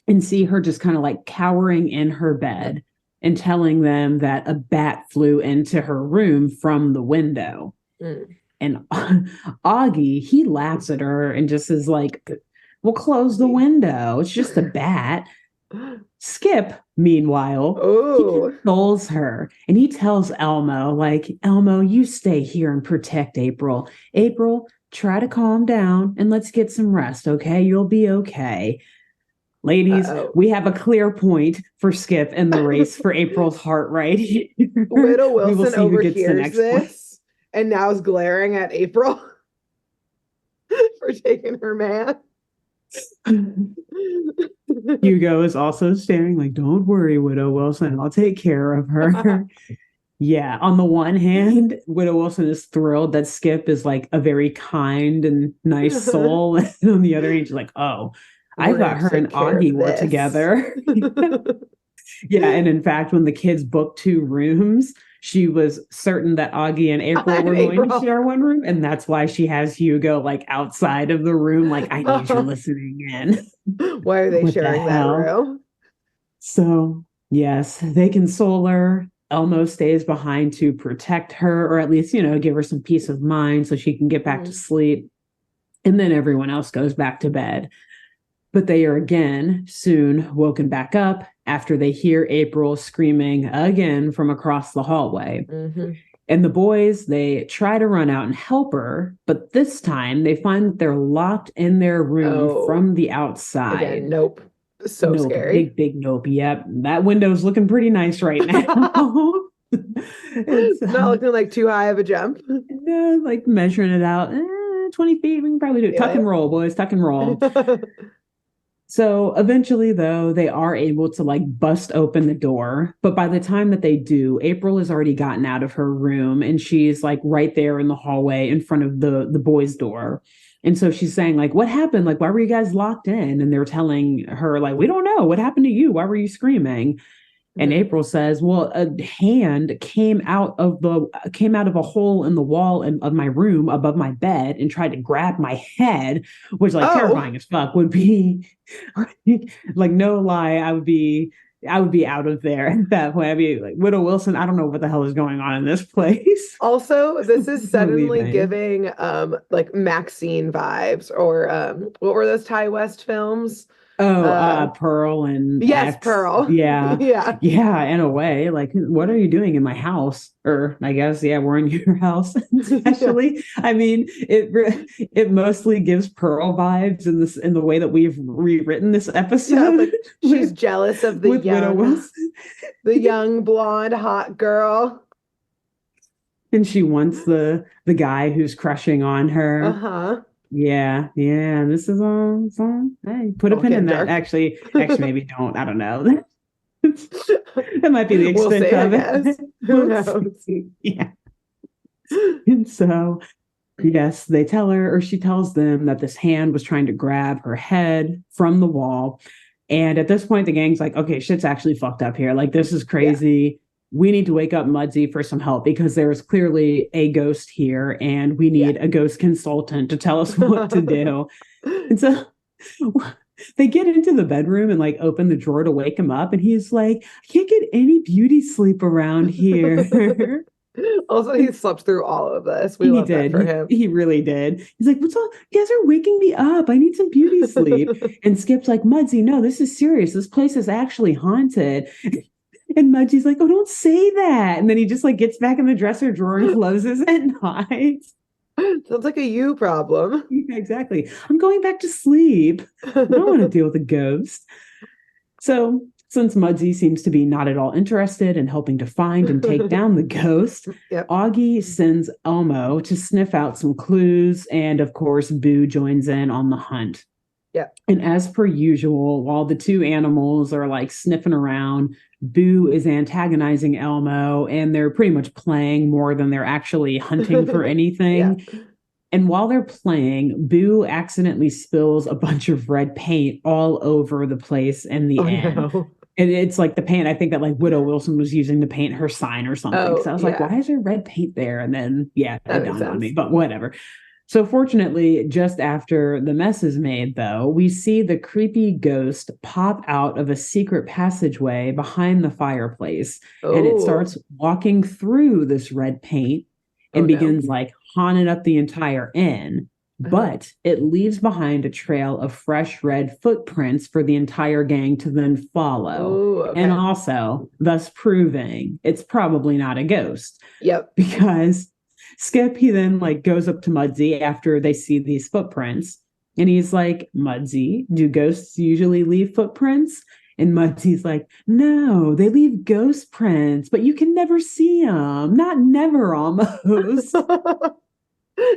and see her just kind of like cowering in her bed and telling them that a bat flew into her room from the window. And Augie, he laughs at her and just is like, we'll close the window. It's just a bat. Skip, meanwhile, he consoles her and he tells Elmo, like, Elmo, you stay here and protect April. April, try to calm down and let's get some rest, okay? You'll be okay. Ladies, we have a clear point for Skip in the race for April's heart right here. Widow Wilson overhears this and now is glaring at April for taking her man. Hugo is also staring like, don't worry, Widow Wilson, I'll take care of her. Yeah, on the one hand, Widow Wilson is thrilled that Skip is like a very kind and nice soul. And on the other hand, she's like, oh, I thought her and Augie were together. Yeah, and in fact, when the kids booked 2 rooms, she was certain that Augie and April were going to share one room. And that's why she has Hugo like outside of the room, like, I need you listening in. Why are they sharing that room? So, yes, they console her. Elmo stays behind to protect her, or at least, give her some peace of mind so she can get back to sleep. And then everyone else goes back to bed. But they are again soon woken back up after they hear April screaming again from across the hallway. And the boys, they try to run out and help her, but this time they find that they're locked in their room from the outside. Again, nope. So nope, scary. Big nope. Yep. That window's looking pretty nice right now. It's not looking like too high of a jump. No, like measuring it out. 20 feet. We can probably do it. Tuck and roll, boys. Tuck and roll. So eventually, though, they are able to like bust open the door. But by the time that they do, April has already gotten out of her room and she's like right there in the hallway in front of the boys' door. And so she's saying, like, what happened? Like, why were you guys locked in? And they're telling her, like, we don't know. What happened to you? Why were you screaming? And April says, well, a hand came out of a hole in the wall of my room above my bed and tried to grab my head, which like terrifying as fuck would be. Like, no lie, I would be out of there at that point. I'd be like, Widow Wilson, I don't know what the hell is going on in this place. Also, this is suddenly giving like Maxine vibes, or what were those Ty West films? Pearl and Yes, X. Pearl. Yeah. Yeah, in a way. Like, what are you doing in my house? Or I guess, we're in your house. Especially, I mean, it mostly gives Pearl vibes in the way that we've rewritten this episode. Yeah, like she's jealous of the young blonde hot girl. And she wants the guy who's crushing on her. Yeah. This is all. Hey, put a pin in that. Actually, maybe don't. I don't know. That might be the extent of it. Who knows? Yeah. And so, yes, they tell her, or she tells them, that this hand was trying to grab her head from the wall. And at this point, the gang's like, okay, shit's actually fucked up here. Like, this is crazy. Yeah. We need to wake up Mudsie for some help because there is clearly a ghost here and we need a ghost consultant to tell us what to do. And so they get into the bedroom and like open the drawer to wake him up. And he's like, I can't get any beauty sleep around here. Also, he slept through all of this. We He love that did. for him. He really did. He's like, "What's all? You guys are waking me up. I need some beauty sleep." And Skip's like, "Mudsy, no, this is serious. This place is actually haunted." And Mudsy's like, "Oh, don't say that." And then he just like gets back in the dresser drawer and closes at night. Sounds like a you problem. Yeah, exactly. I'm going back to sleep. I don't want to deal with a ghost. So, since Mudsie seems to be not at all interested in helping to find and take down the ghost, Yep. Augie sends Elmo to sniff out some clues, and of course, Boo joins in on the hunt. Yep. And as per usual, while the two animals are like sniffing around, Boo is antagonizing Elmo, and they're pretty much playing more than they're actually hunting for anything. Yeah. And while they're playing, Boo accidentally spills a bunch of red paint all over the place in the end. No. And it's like the paint, I think that like Widow Wilson was using to paint her sign or something. Oh, So I was like, yeah. why is there red paint there? And then, yeah, That it makes dawned on me, sense. but whatever. So fortunately, just after the mess is made, though, we see the creepy ghost pop out of a secret passageway behind the fireplace. And it Oh, starts walking through this red paint oh and no. begins like haunting up the entire inn. But it leaves behind a trail of fresh red footprints for the entire gang to then follow. Oh, okay. And also, thus proving it's probably not a ghost. Yep. Because Skip, he then like goes up to Mudsie after they see these footprints. And he's like, "Mudsie, do ghosts usually leave footprints?" And Mudsie's like, "No, they leave ghost prints, but you can never see them. Not never almost."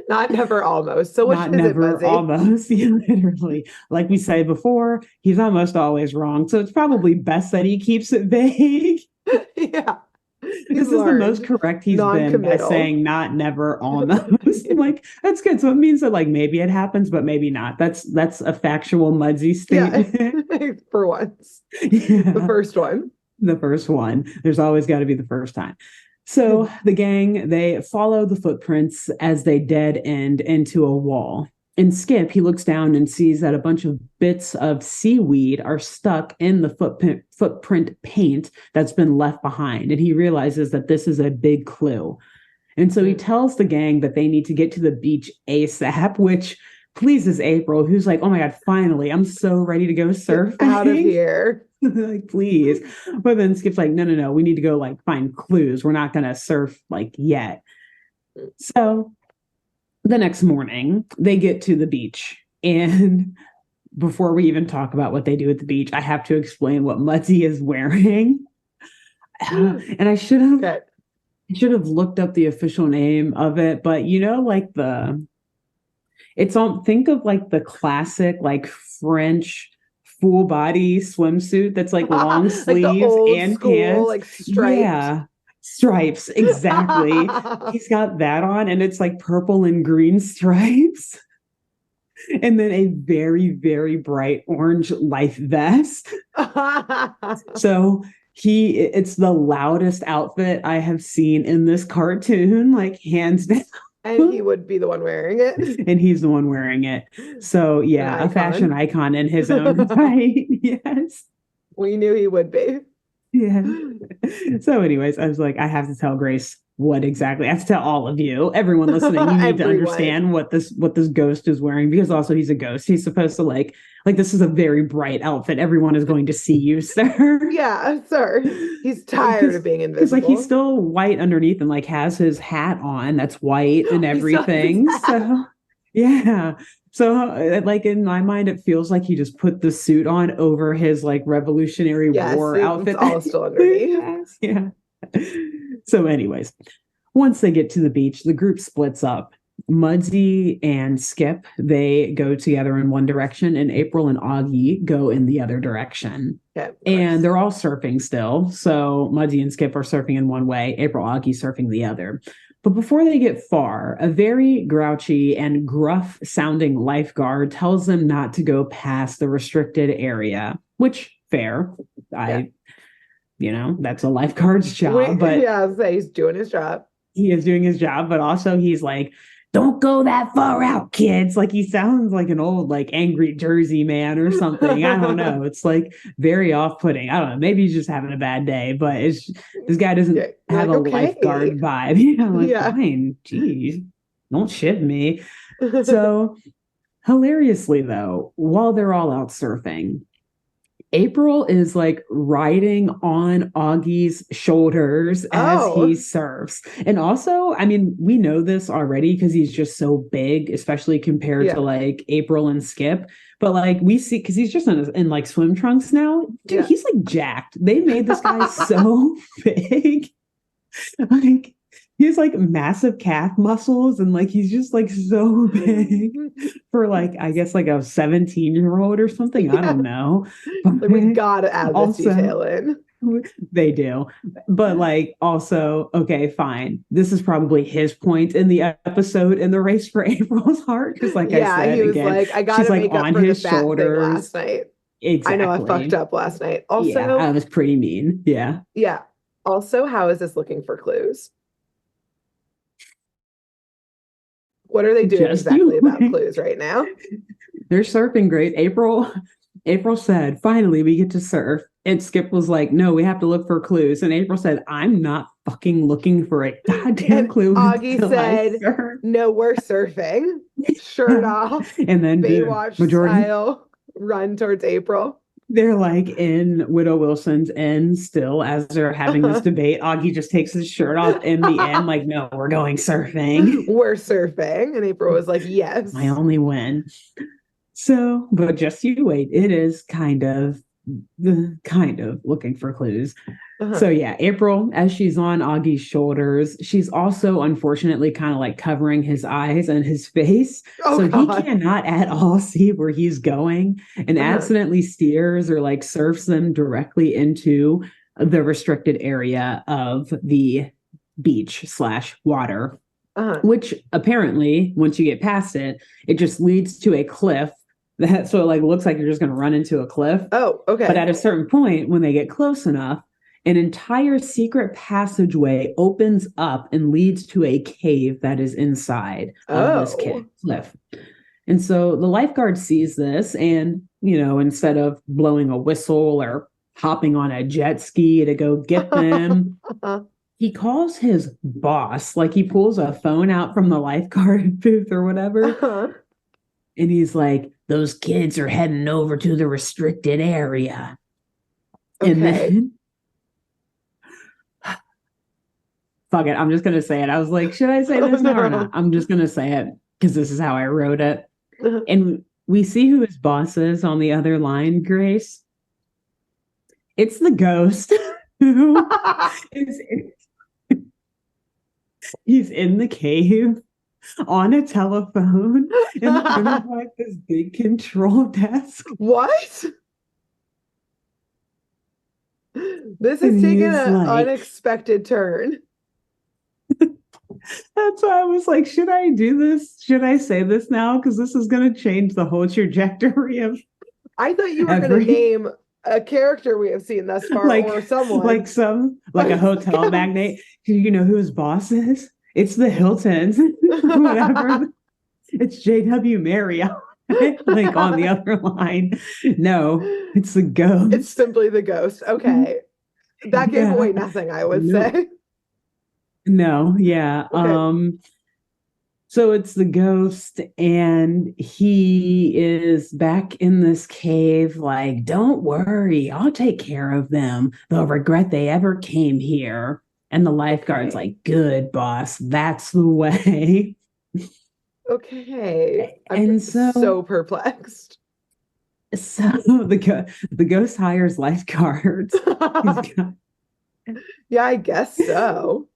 Not never almost. So which Not is it, never Buzzy? almost. Yeah, literally. Like we said before, he's almost always wrong. So it's probably best that he keeps it vague. Yeah. This is the most correct he's been by Non-committal. saying not never almost. Yeah. Like that's good. So it means that like maybe it happens, but maybe not. That's a factual Mudsy statement. Yeah. For once. Yeah. The first one. The first one. There's always got to be the first time. So the gang, they follow the footprints as they dead end into a wall. And Skip, he looks down and sees that a bunch of bits of seaweed are stuck in the footprint paint that's been left behind. And he realizes that this is a big clue. And so he tells the gang that they need to get to the beach ASAP, which pleases April, who's like, "Oh my God, finally, I'm so ready to go surfing. Get out of here." Like, please. But then Skip's like, no, we need to go like find clues. We're not gonna surf like yet. So the next morning they get to the beach, and before we even talk about what they do at the beach, I have to explain what Mudsie is wearing. And I should have looked up the official name of it, but you know, like it's on, think of like the classic like French full body swimsuit that's like long sleeves like and school, pants. like striped. Yeah, stripes, exactly. He's got that on, and it's like purple and green stripes. And then a very, very bright orange life vest. So it's the loudest outfit I have seen in this cartoon, like hands down. And he would be the one wearing it. And he's the one wearing it. So yeah, a fashion icon in his own right. Yes. We knew he would be. Yeah. So anyways, I was like, I have to tell Grace what exactly. I have to tell all of you, everyone listening, you need to understand what this ghost is wearing, because also he's a ghost. He's supposed to like this is a very bright outfit. Everyone is going to see you, sir. Yeah, sir. He's tired of being invisible. Like he's still white underneath and like has his hat on that's white and everything. So yeah. So like in my mind, it feels like he just put the suit on over his like Revolutionary War outfit. It's all still underneath. Yeah. So anyways, once they get to the beach, the group splits up. Mudsie and Skip, they go together in one direction, and April and Augie go in the other direction. Yeah, and they're all surfing still. So Mudsie and Skip are surfing in one way, April, Augie surfing the other. But before they get far, a very grouchy and gruff sounding lifeguard tells them not to go past the restricted area, which fair. That's a lifeguard's job. But yeah, he's doing his job. He is doing his job, but also he's like, don't go that far out, kids. Like he sounds like an old, like angry Jersey man or something. I don't know. It's like very off-putting. I don't know. Maybe he's just having a bad day, but this guy doesn't You're have like, a okay. lifeguard vibe. You know, like Yeah. fine, geez, don't ship me. So hilariously though, while they're all out surfing, April is like riding on Augie's shoulders as he Oh, surfs. And also, I mean, we know this already because he's just so big, especially compared to yeah. like April and Skip. But like we see, because he's just in like swim trunks now, dude, Yeah. he's like jacked. They made this guy so big. Like he has like massive calf muscles and like he's just like so big for like I guess like a 17-year-old or something. I Yeah. don't know. Like we But gotta add this also detail in. they do. But like also, okay, fine. This is probably his point in the episode in the race for April's heart. Because like I Yeah, said he was again, like, I she's gotta like make up on for the his fat thing last shoulders. night. I know I fucked Exactly. up last night. Yeah, Also, I was pretty mean. Yeah. yeah. Also, how is this looking for clues? What are they doing Just exactly you about wait. clues right now? They're surfing great. April said, finally we get to surf. And Skip was like, no, we have to look for clues. And April said, I'm not fucking looking for a goddamn And clue Augie until I said, surf. no, we're surfing. Shirt off, And then the Baywatch majority, style, run towards April. they're like in Widow Wilson's end still as they're having this debate. Augie just takes his shirt off in the end, like, no, we're going surfing. We're surfing. And April was like, My yes. only win. So, but just you wait. It is kind of looking for clues. So Uh-huh. yeah, April, as she's on Augie's shoulders, she's also unfortunately kind of like covering his eyes and his face. Oh So he God. cannot at all see where he's going and Uh-huh. accidentally steers or like surfs them directly into the restricted area of the beach slash water, Uh-huh. which apparently once you get past it, it just leads to a cliff that so it like looks like you're just going to run into a cliff. Oh, But okay. at a certain point, when they get close enough, an entire secret passageway opens up and leads to a cave that is inside of this Oh. cliff. And so the lifeguard sees this, and instead of blowing a whistle or hopping on a jet ski to go get them, Uh-huh. he calls his boss, like he pulls a phone out from the lifeguard booth or whatever, Uh-huh. and he's like, those kids are heading over to the restricted area. And Okay. then, fuck it, I'm just going to say it. I was like, should I say Oh this now or not? no. I'm just going to say it because this is how I wrote it. Uh-huh. And we see who his boss is on the other line, Grace. It's the ghost who is he's in the cave on a telephone in front of like this big control desk. What? This And has taken he's an like, unexpected turn. that's why I was like, should I do this? Should I say this now? Because this is going to change the whole trajectory of I thought you were going to every name a character we have seen thus far like or someone. like a hotel magnate. Do you know who his boss is? It's the Hiltons, whatever. It's JW Marriott, like on the other line. No, it's the ghost. It's simply the ghost. Okay. That gave away Yeah. nothing, I would No, say. no, yeah. Okay. So it's the ghost, and he is back in this cave, like, don't worry, I'll take care of them. They'll regret they ever came here. And the lifeguard's Okay. like, good, boss, that's the way. Okay. I'm And so perplexed. so the ghost hires lifeguards. He's got Yeah, I guess so.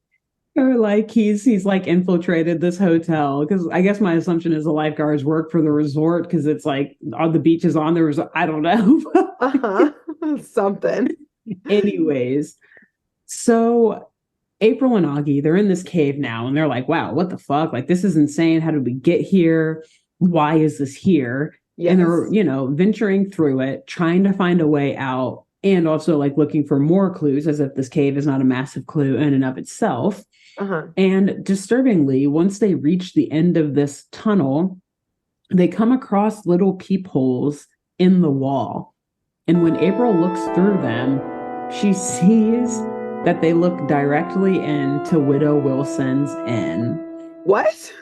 or like he's like infiltrated this hotel because I guess my assumption is the lifeguards work for the resort because it's like all the beaches on there was I don't know. Uh-huh. Something. Anyways, so April and Augie, they're in this cave now and they're like, wow, what the fuck? Like this is insane. How did we get here? Why is this here? And Yes. they're, venturing through it, trying to find a way out. and also like looking for more clues, as if this cave is not a massive clue in and of itself. And disturbingly, once they reach the end of this tunnel, they come across little peepholes in the wall. And when April looks through them, she sees that they look directly into Widow Wilson's inn. What?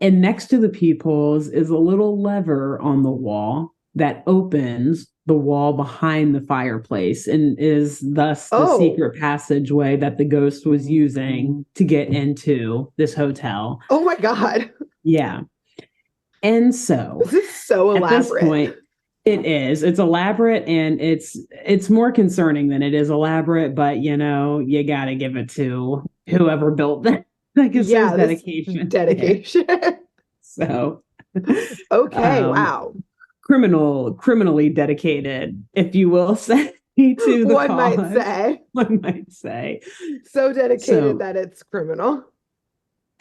And next to the peepholes is a little lever on the wall that opens the wall behind the fireplace and is thus the secret passageway that the ghost was using to get into this hotel. Oh my God. Yeah. And so this is so elaborate. At this point, it is. It's elaborate, and it's more concerning than it is elaborate, but you gotta give it to whoever built that. Like it says dedication. Dedication. So okay, wow. Criminally dedicated, if you will say, to the One cause. One might say. So dedicated that it's criminal.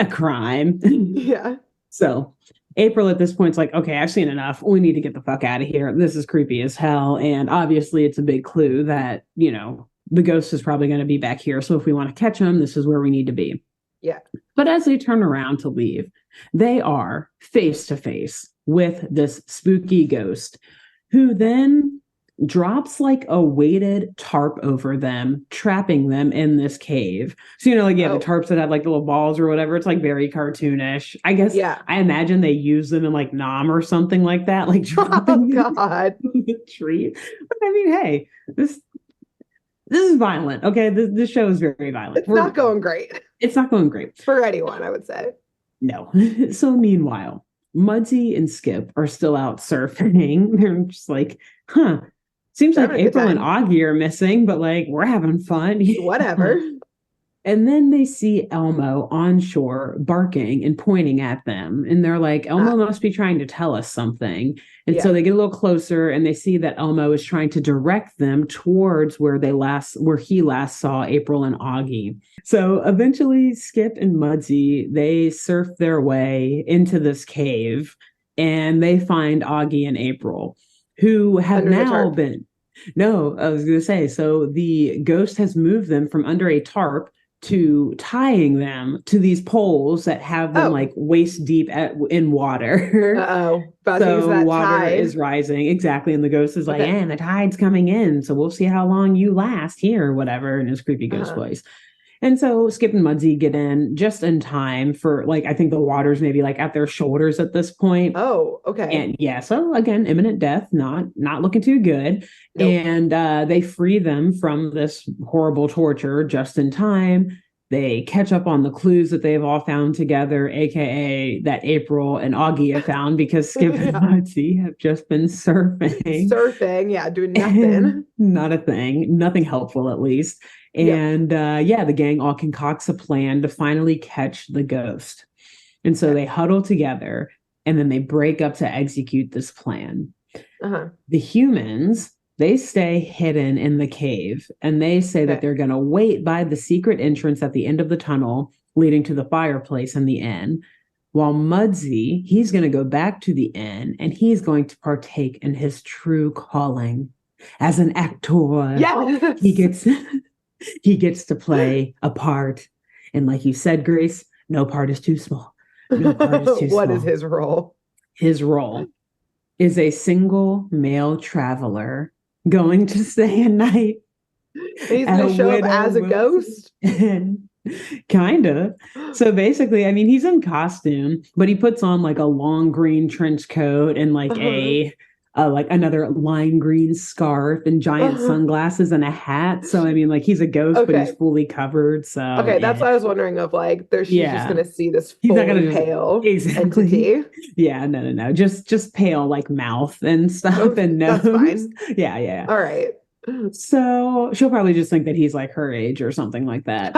A crime. Yeah. So April at this point's like, okay, I've seen enough. We need to get the fuck out of here. This is creepy as hell. And obviously it's a big clue that, the ghost is probably going to be back here. So if we want to catch him, this is where we need to be. Yeah. But as they turn around to leave, they are face to face with this spooky ghost, who then drops like a weighted tarp over them, trapping them in this cave. So, the tarps that have like little balls or whatever. It's like very cartoonish. I guess, I imagine they use them in like Nom or something like that, like dropping God. the tree. But I mean, hey, this is violent. Okay, this show is very violent. It's not going great. It's not going great. For anyone, I would say. No. So meanwhile, Mudsie and Skip are still out surfing. They're just like, seems like April and Augie are missing, but like we're having fun. Whatever. And then they see Elmo on shore barking and pointing at them. And they're like, Elmo must be trying to tell us something. And so they get a little closer and they see that Elmo is trying to direct them towards where he last saw April and Augie. So eventually Skip and Mudsie, they surf their way into this cave and they find Augie and April, who have now been. No, I was going to say, so the ghost has moved them from under a tarp to tying them to these poles that have them like waist deep in water. So water is rising. Exactly. And the ghost is like, and the tide's coming in. So we'll see how long you last here or whatever in his creepy ghost voice. And so Skip and Mudsie get in just in time for I think the water's maybe like at their shoulders at this point. Oh, okay. And so again, imminent death, not looking too good. Nope. And they free them from this horrible torture just in time. They catch up on the clues that they've all found together, aka that April and Augie have found, because Skip and Mudsie have just been surfing. Doing nothing. Not a thing. Nothing helpful, at least. And the gang all concocts a plan to finally catch the ghost. And so they huddle together and then they break up to execute this plan. The humans, they stay hidden in the cave and they say that they're going to wait by the secret entrance at the end of the tunnel leading to the fireplace in the inn. While Mudsie, he's going to go back to the inn and he's going to partake in his true calling as an actor. Yes. He gets to play a part. And like you said, Grace, no part is too small. No part is too small. What is his role? His role is a single male traveler going to stay a night. He's going to show up as a ghost? Kind of. So basically, I mean, he's in costume, but he puts on like a long green trench coat and like another lime green scarf and giant sunglasses and a hat. So I mean, like he's a ghost, but he's fully covered. So that's what I was wondering of. Like, she's just gonna see this fully pale entity. Yeah, no. Just pale like mouth and stuff and nose. That's fine. Yeah. All right. So she'll probably just think that he's like her age or something like that.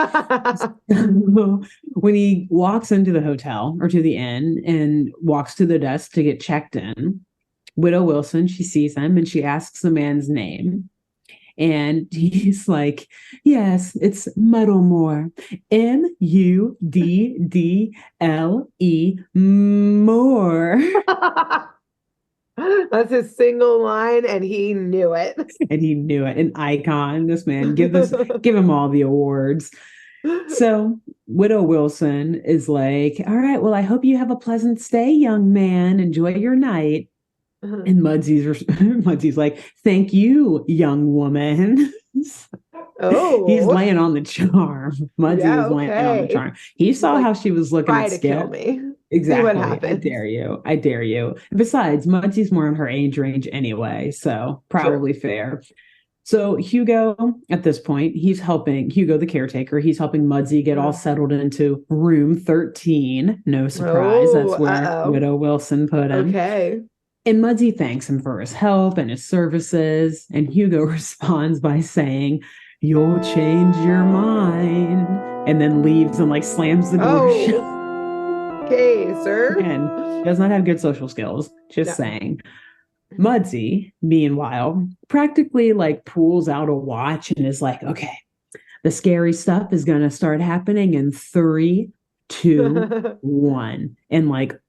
When he walks into the hotel or to the inn and walks to the desk to get checked in, Widow Wilson, she sees him and she asks the man's name. And he's like, yes, it's Muddlemore. Muddle, more. That's his single line, and he knew it. And he knew it. An icon. This man, give him all the awards. So Widow Wilson is like, all right, well, I hope you have a pleasant stay, young man. Enjoy your night. And Mudsey's like, thank you, young woman. Oh, He's laying on the charm. Mudsey yeah, is laying on the charm. He saw like, how she was looking try at to Skip. kill me. Exactly. See what happens. I dare you. I dare you. Besides, Mudsey's more in her age range anyway, so probably fair. So Hugo, at this point, he's helping Hugo, the caretaker. He's helping Mudsey get all settled into room 13. No surprise. That's where Widow Wilson put him. Okay. And Mudsey thanks him for his help and his services. And Hugo responds by saying, "You'll change your mind," and then leaves and like slams the door shut. Okay, sir. And does not have good social skills. Just saying. Mudsey, meanwhile, practically like pulls out a watch and is like, okay, the scary stuff is going to start happening in 3, 2, 1. And like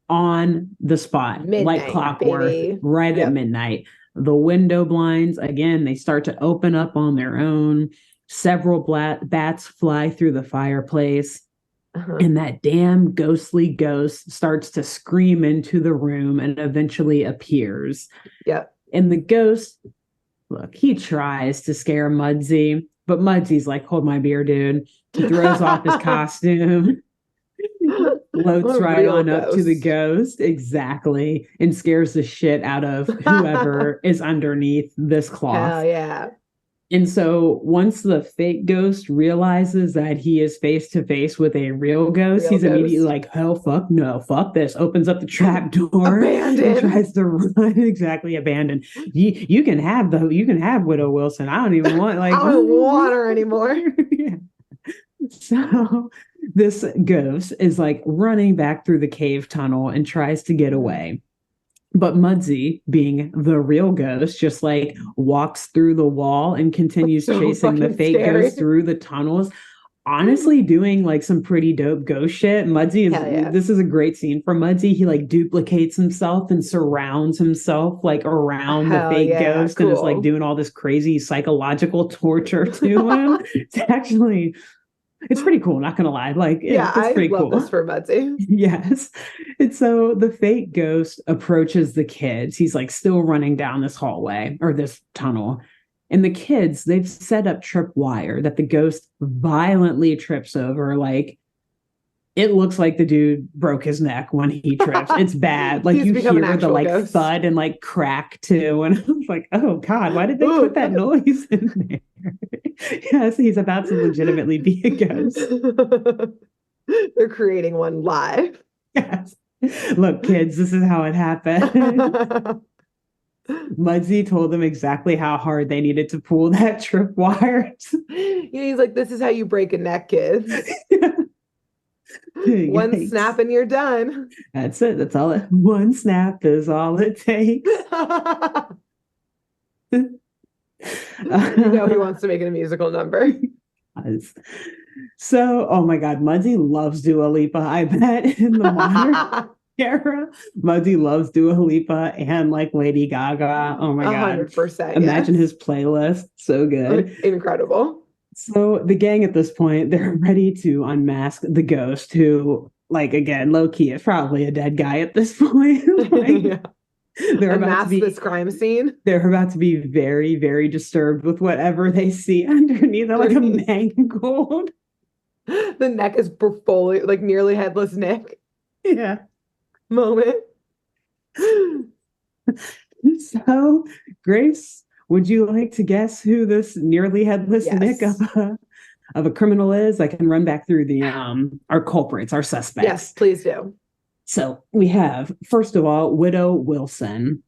on the spot, midnight, like clockwork, baby. Right at midnight. The window blinds, again, they start to open up on their own. Several bats fly through the fireplace. And that damn ghostly ghost starts to scream into the room and eventually appears. Yep. And the ghost, look, he tries to scare Mudsey, but Mudsey's like, hold my beer, dude. He throws off his costume, floats right on up to the ghost. Exactly. And scares the shit out of whoever is underneath this cloth. Hell yeah. And so once the fake ghost realizes that he is face to face with a real ghost, he's immediately like, "Oh, fuck no, fuck this." Opens up the trap door. Abandoned. And tries to run. Exactly, abandoned. You can have Widow Wilson. I don't even want I don't want her anymore. Yeah. So this ghost is like running back through the cave tunnel and tries to get away. But Mudsey, being the real ghost, just like walks through the wall and continues chasing the fake ghost through the tunnels. Honestly, doing like some pretty dope ghost shit. Mudsey this is a great scene for Mudsey. He like duplicates himself and surrounds himself like around the fake ghost and is like doing all this crazy psychological torture to him. It's pretty cool, not gonna lie. It's pretty I love this for Mudsey. Yes. And so the fake ghost approaches the kids. He's like still running down this hallway or this tunnel. And the kids, they've set up tripwire that the ghost violently trips over. Like, it looks like the dude broke his neck when he trips. It's bad. Like, you hear the like ghost. Thud and like crack too. And I was like, oh God, why did they put that noise in there? Yes, he's about to legitimately be a ghost. They're creating one live. Yes. Look, kids, this is how it happened. Mudsey told them exactly how hard they needed to pull that tripwire. He's like, this is how you break a neck, kids. One snap and you're done. That's it. That's all. One snap is all it takes. He wants to make it a musical number. So, oh my God, Mudsey loves Dua Lipa. I bet in the modern era, Mudsey loves Dua Lipa and like Lady Gaga. Oh my God, 100%. Imagine his playlist. So good, incredible. So the gang at this point, they're ready to unmask the ghost, who, like, again, low key is probably a dead guy at this point. They're about to be this crime scene. They're about to be very, very disturbed with whatever they see underneath, like a mangled. The neck is fully, like, nearly headless Nick. Yeah. Moment. So, Grace, would you like to guess who this nearly headless Nick of a criminal is? I can run back through the our culprits, our suspects. Yes, please do. So we have, first of all, Widow Wilson.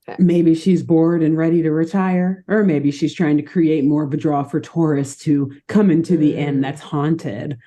Okay. Maybe she's bored and ready to retire, or maybe she's trying to create more of a draw for tourists to come into the inn that's haunted.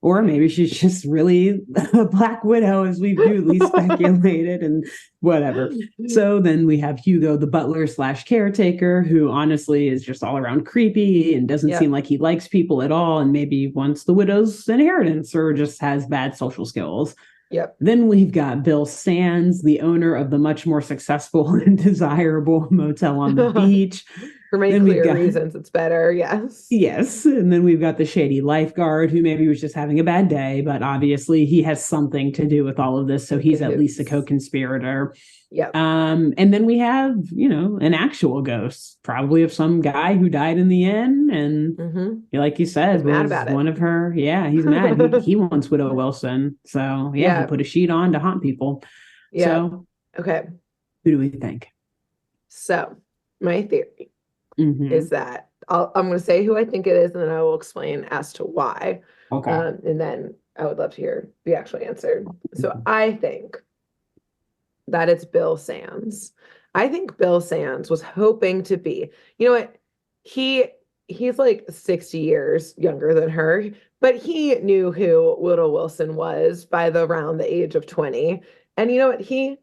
Or maybe she's just really a Black Widow, as we've newly speculated, and whatever. So then we have Hugo, the butler / caretaker, who honestly is just all around creepy and doesn't seem like he likes people at all, and maybe wants the widow's inheritance or just has bad social skills. Yep. Then we've got Bill Sands, the owner of the much more successful and desirable motel on the beach. For many Then we've clear got, reasons, it's better. Yes. yes. And then we've got the shady lifeguard who maybe was just having a bad day, but obviously he has something to do with all of this. So he's at least a co-conspirator. Yep. And then we have, an actual ghost, probably of some guy who died in the inn. And like you said, he's mad about one it. of her. Yeah, he's mad. He wants Widow Wilson. So yeah, he put a sheet on to haunt people. Yeah. So okay. Who do we think? So my theory is that I'm going to say who I think it is, and then I will explain as to why. Okay. And then I would love to hear the actual answer. So I think that it's Bill Sands. I think Bill Sands was hoping to be, you know what? He's like 60 years younger than her, but he knew who Widow Wilson was by around the age of 20. And you know what? He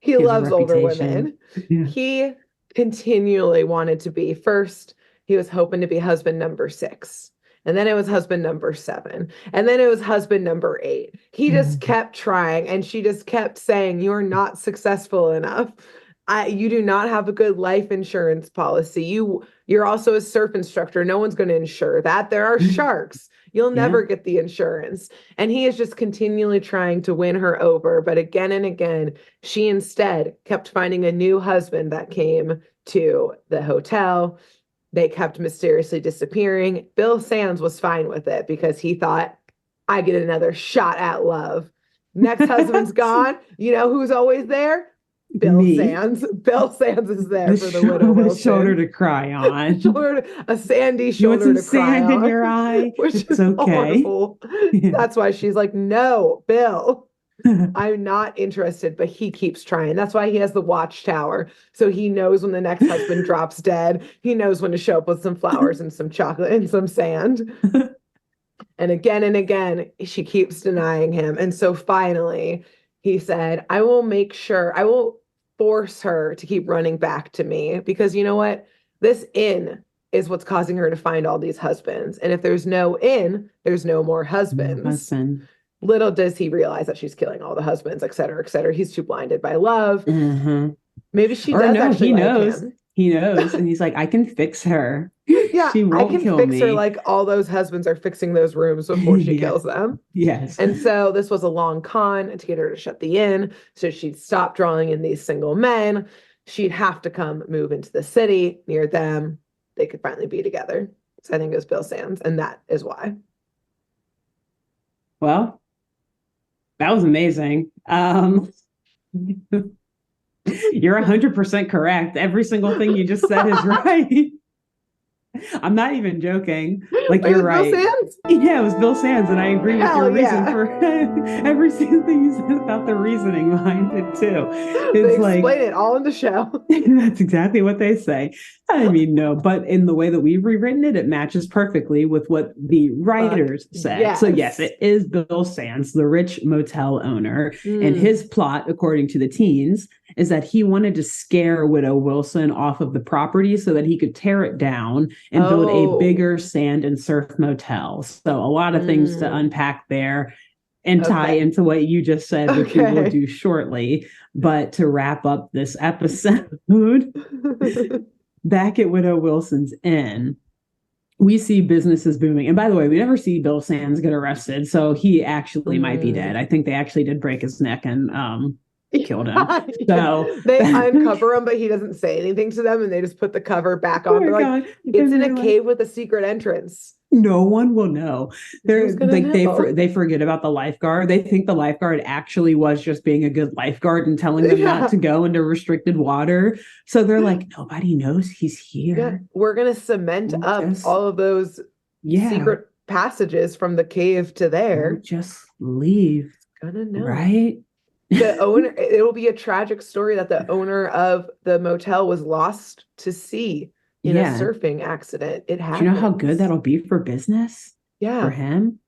loves older women. Yeah. He continually wanted to be first. He was hoping to be husband number 6. And then it was husband number 7. And then it was husband number 8. He just kept trying, and she just kept saying, "You're not successful enough. You do not have a good life insurance policy. You're also a surf instructor. No one's going to insure that. There are sharks. You'll never get the insurance." And he is just continually trying to win her over. But again and again, she instead kept finding a new husband that came to the hotel. They kept mysteriously disappearing. Bill Sands was fine with it because he thought, I get another shot at love. Next husband's gone. You know who's always there? Bill Sands. Bill Sands is there for the Widow Wilson. Shoulder to cry on. A sandy shoulder to cry on. Sand in your eye? Which is okay. Horrible. Yeah. That's why she's like, no, Bill. I'm not interested, but he keeps trying. That's why he has the watchtower. So he knows when the next husband drops dead. He knows when to show up with some flowers and some chocolate and some sand. And again, she keeps denying him. And so finally, he said, I will force her to keep running back to me, because you know what? This inn is what's causing her to find all these husbands. And if there's no inn, there's no more husbands. Little does he realize that she's killing all the husbands, et cetera, et cetera. He's too blinded by love. Maybe she does actually like him. He knows. And he's like, I can fix her. Yeah, she won't kill me. Her like all those husbands are fixing those rooms before she kills them. Yes. And so this was a long con to get her to shut the inn. So she'd stop drawing in these single men. She'd have to move into the city near them. They could finally be together. So I think it was Bill Sands. And that is why. Well, that was amazing. You're 100% correct. Every single thing you just said is right. I'm not even joking. Like, you're right. Bill Sands? Yeah, it was Bill Sands, and I agree with your reason for every single thing you said about the reasoning behind it too. It's they explain it all in the show. That's exactly what they say. I mean, no, but in the way that we've rewritten it, it matches perfectly with what the writers said. Yes. So yes, it is Bill Sands, the rich motel owner, and his plot, according to the teens, is that he wanted to scare Widow Wilson off of the property so that he could tear it down and build a bigger sand and surf motel. So a lot of things to unpack there and tie into what you just said, which we will do shortly. But to wrap up this episode, back at Widow Wilson's inn, we see businesses booming. And by the way, we never see Bill Sands get arrested. So he actually might be dead. I think they actually did break his neck and killed him. So they uncover him, but he doesn't say anything to them, and they just put the cover back on. They're like, it's in a cave with a secret entrance. No one will know. They're like they forget about the lifeguard. They think the lifeguard actually was just being a good lifeguard and telling them not to go into restricted water. So they're like, nobody knows he's here. Yeah. We're gonna cement up all of those secret passages from the cave to there. We'll just leave. Gonna know, right? The owner, it'll be a tragic story that the owner of the motel was lost to sea in a surfing accident. It happens. Do you know how good that'll be for business? Yeah. For him?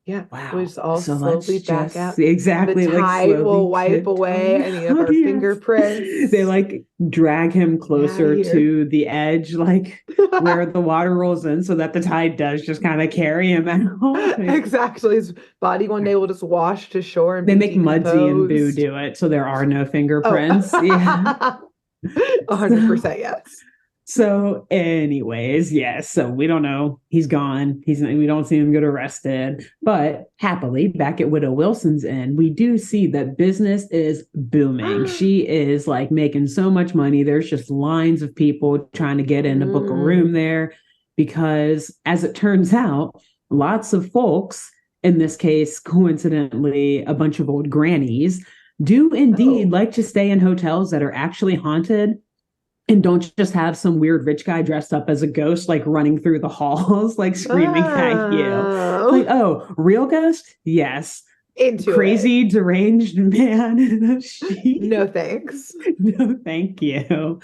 Yeah, we Wow. just all So let's slowly back just out. see The exactly like tide will slowly wipe away tiptoe. any of Oh, our yes. They fingerprints. like drag him Out of closer here. to the edge, like where the water rolls in, so that the tide does just kind of carry him out. Exactly. His body one day will just wash to shore and They be make Mudsy and Boo decomposed. do it, so there are no Oh, fingerprints. Yeah. So 100% yes. So, anyways, yes. So we don't know. He's gone. We don't see him get arrested. But happily, back at Widow Wilson's inn, we do see that business is booming. She is like making so much money. There's just lines of people trying to get in to book a room there because, as it turns out, lots of folks, in this case, coincidentally, a bunch of old grannies, do indeed like to stay in hotels that are actually haunted and don't just have some weird rich guy dressed up as a ghost, like running through the halls, like screaming at you. Like, Oh, oh, real ghost? Yes. into it. Crazy, deranged man in a sheet. No thanks. No, thank you.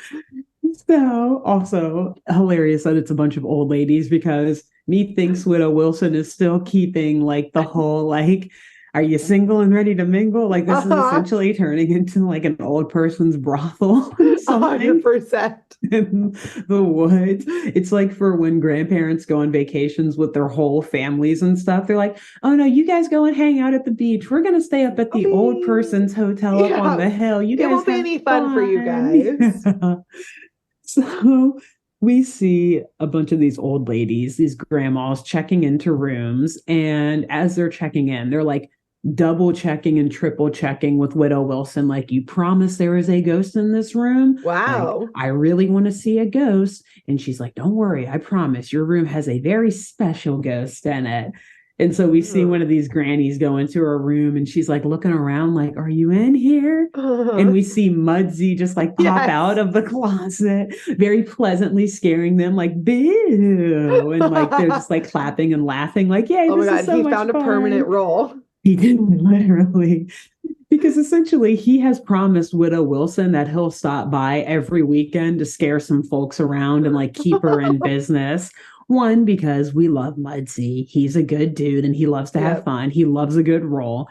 So, also hilarious that it's a bunch of old ladies because methinks Widow Wilson is still keeping like the whole like, are you single and ready to mingle? Like this is essentially turning into like an old person's brothel or something 100%. in the woods. It's like for when grandparents go on vacations with their whole families and stuff. They're like, oh no, you guys go and hang out at the beach. We're gonna stay up at the old person's hotel up on the hill. You It guys won't be have any fun for you fun. guys. Yeah. So we see a bunch of these old ladies, these grandmas checking into rooms. And as they're checking in, they're like double checking and triple checking with Widow Wilson. Like, you promise there is a ghost in this room? Like, Wow. I really want to see a ghost. And she's like, don't worry, I promise your room has a very special ghost in it. And so we see one of these grannies go into her room and she's like looking around, like, are you in here? And we see Mudsy just like pop out of the closet, very pleasantly scaring them, like, boo. And like they're just like clapping and laughing, like, yay, Oh my this is God, so he much found a fun. permanent role. He did literally, because essentially he has promised Widow Wilson that he'll stop by every weekend to scare some folks around and like keep her in business. One, because we love Mudsy. He's a good dude and he loves to have fun. He loves a good role.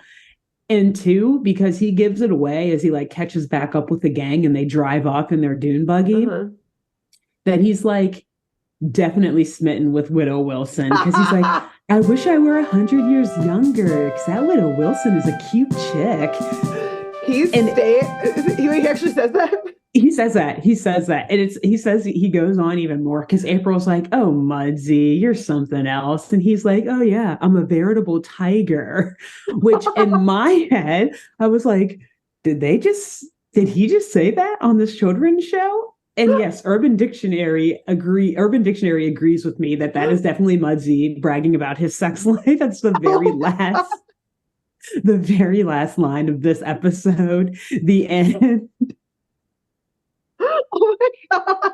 And two, because he gives it away as he like catches back up with the gang and they drive off in their dune buggy, that he's like definitely smitten with Widow Wilson because he's like, I wish I were 100 years younger because that Widow Wilson is a cute chick. He actually says that. He says that. He says that. And he goes on even more because April's like, oh, Mudsy, you're something else. And he's like, oh, yeah, I'm a veritable tiger, which in my head, I was like, did he just say that on this children's show? And yes, Urban Dictionary agrees with me that is definitely Mudsy bragging about his sex life. That's the very last line of this episode, the end. Oh my God.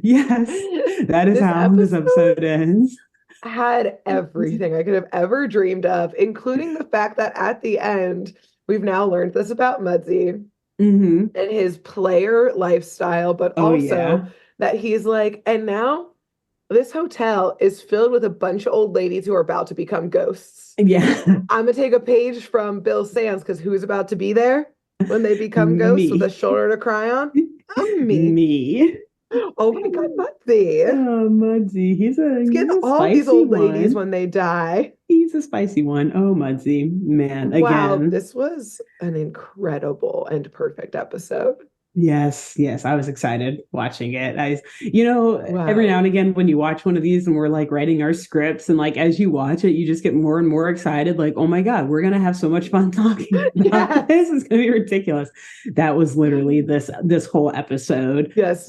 Yes, that is how this episode ends. Had everything I could have ever dreamed of, including the fact that at the end, we've now learned this about Mudsy and his player lifestyle, but also that he's like, and now this hotel is filled with a bunch of old ladies who are about to become ghosts. Yeah. I'm gonna take a page from Bill Sands because who's about to be there when they become ghosts with a shoulder to cry on? Me. Oh my God, Mudsy. Oh, Mudsy. He's getting all these old ladies when they die. He's a spicy one. Oh, Mudsy. Man, wow, again. This was an incredible and perfect episode. Yes, I was excited watching it. Every now and again when you watch one of these and we're like writing our scripts and like as you watch it, you just get more and more excited. Like, oh my God, we're gonna have so much fun talking about this. It's gonna be ridiculous. That was literally this whole episode. Yes.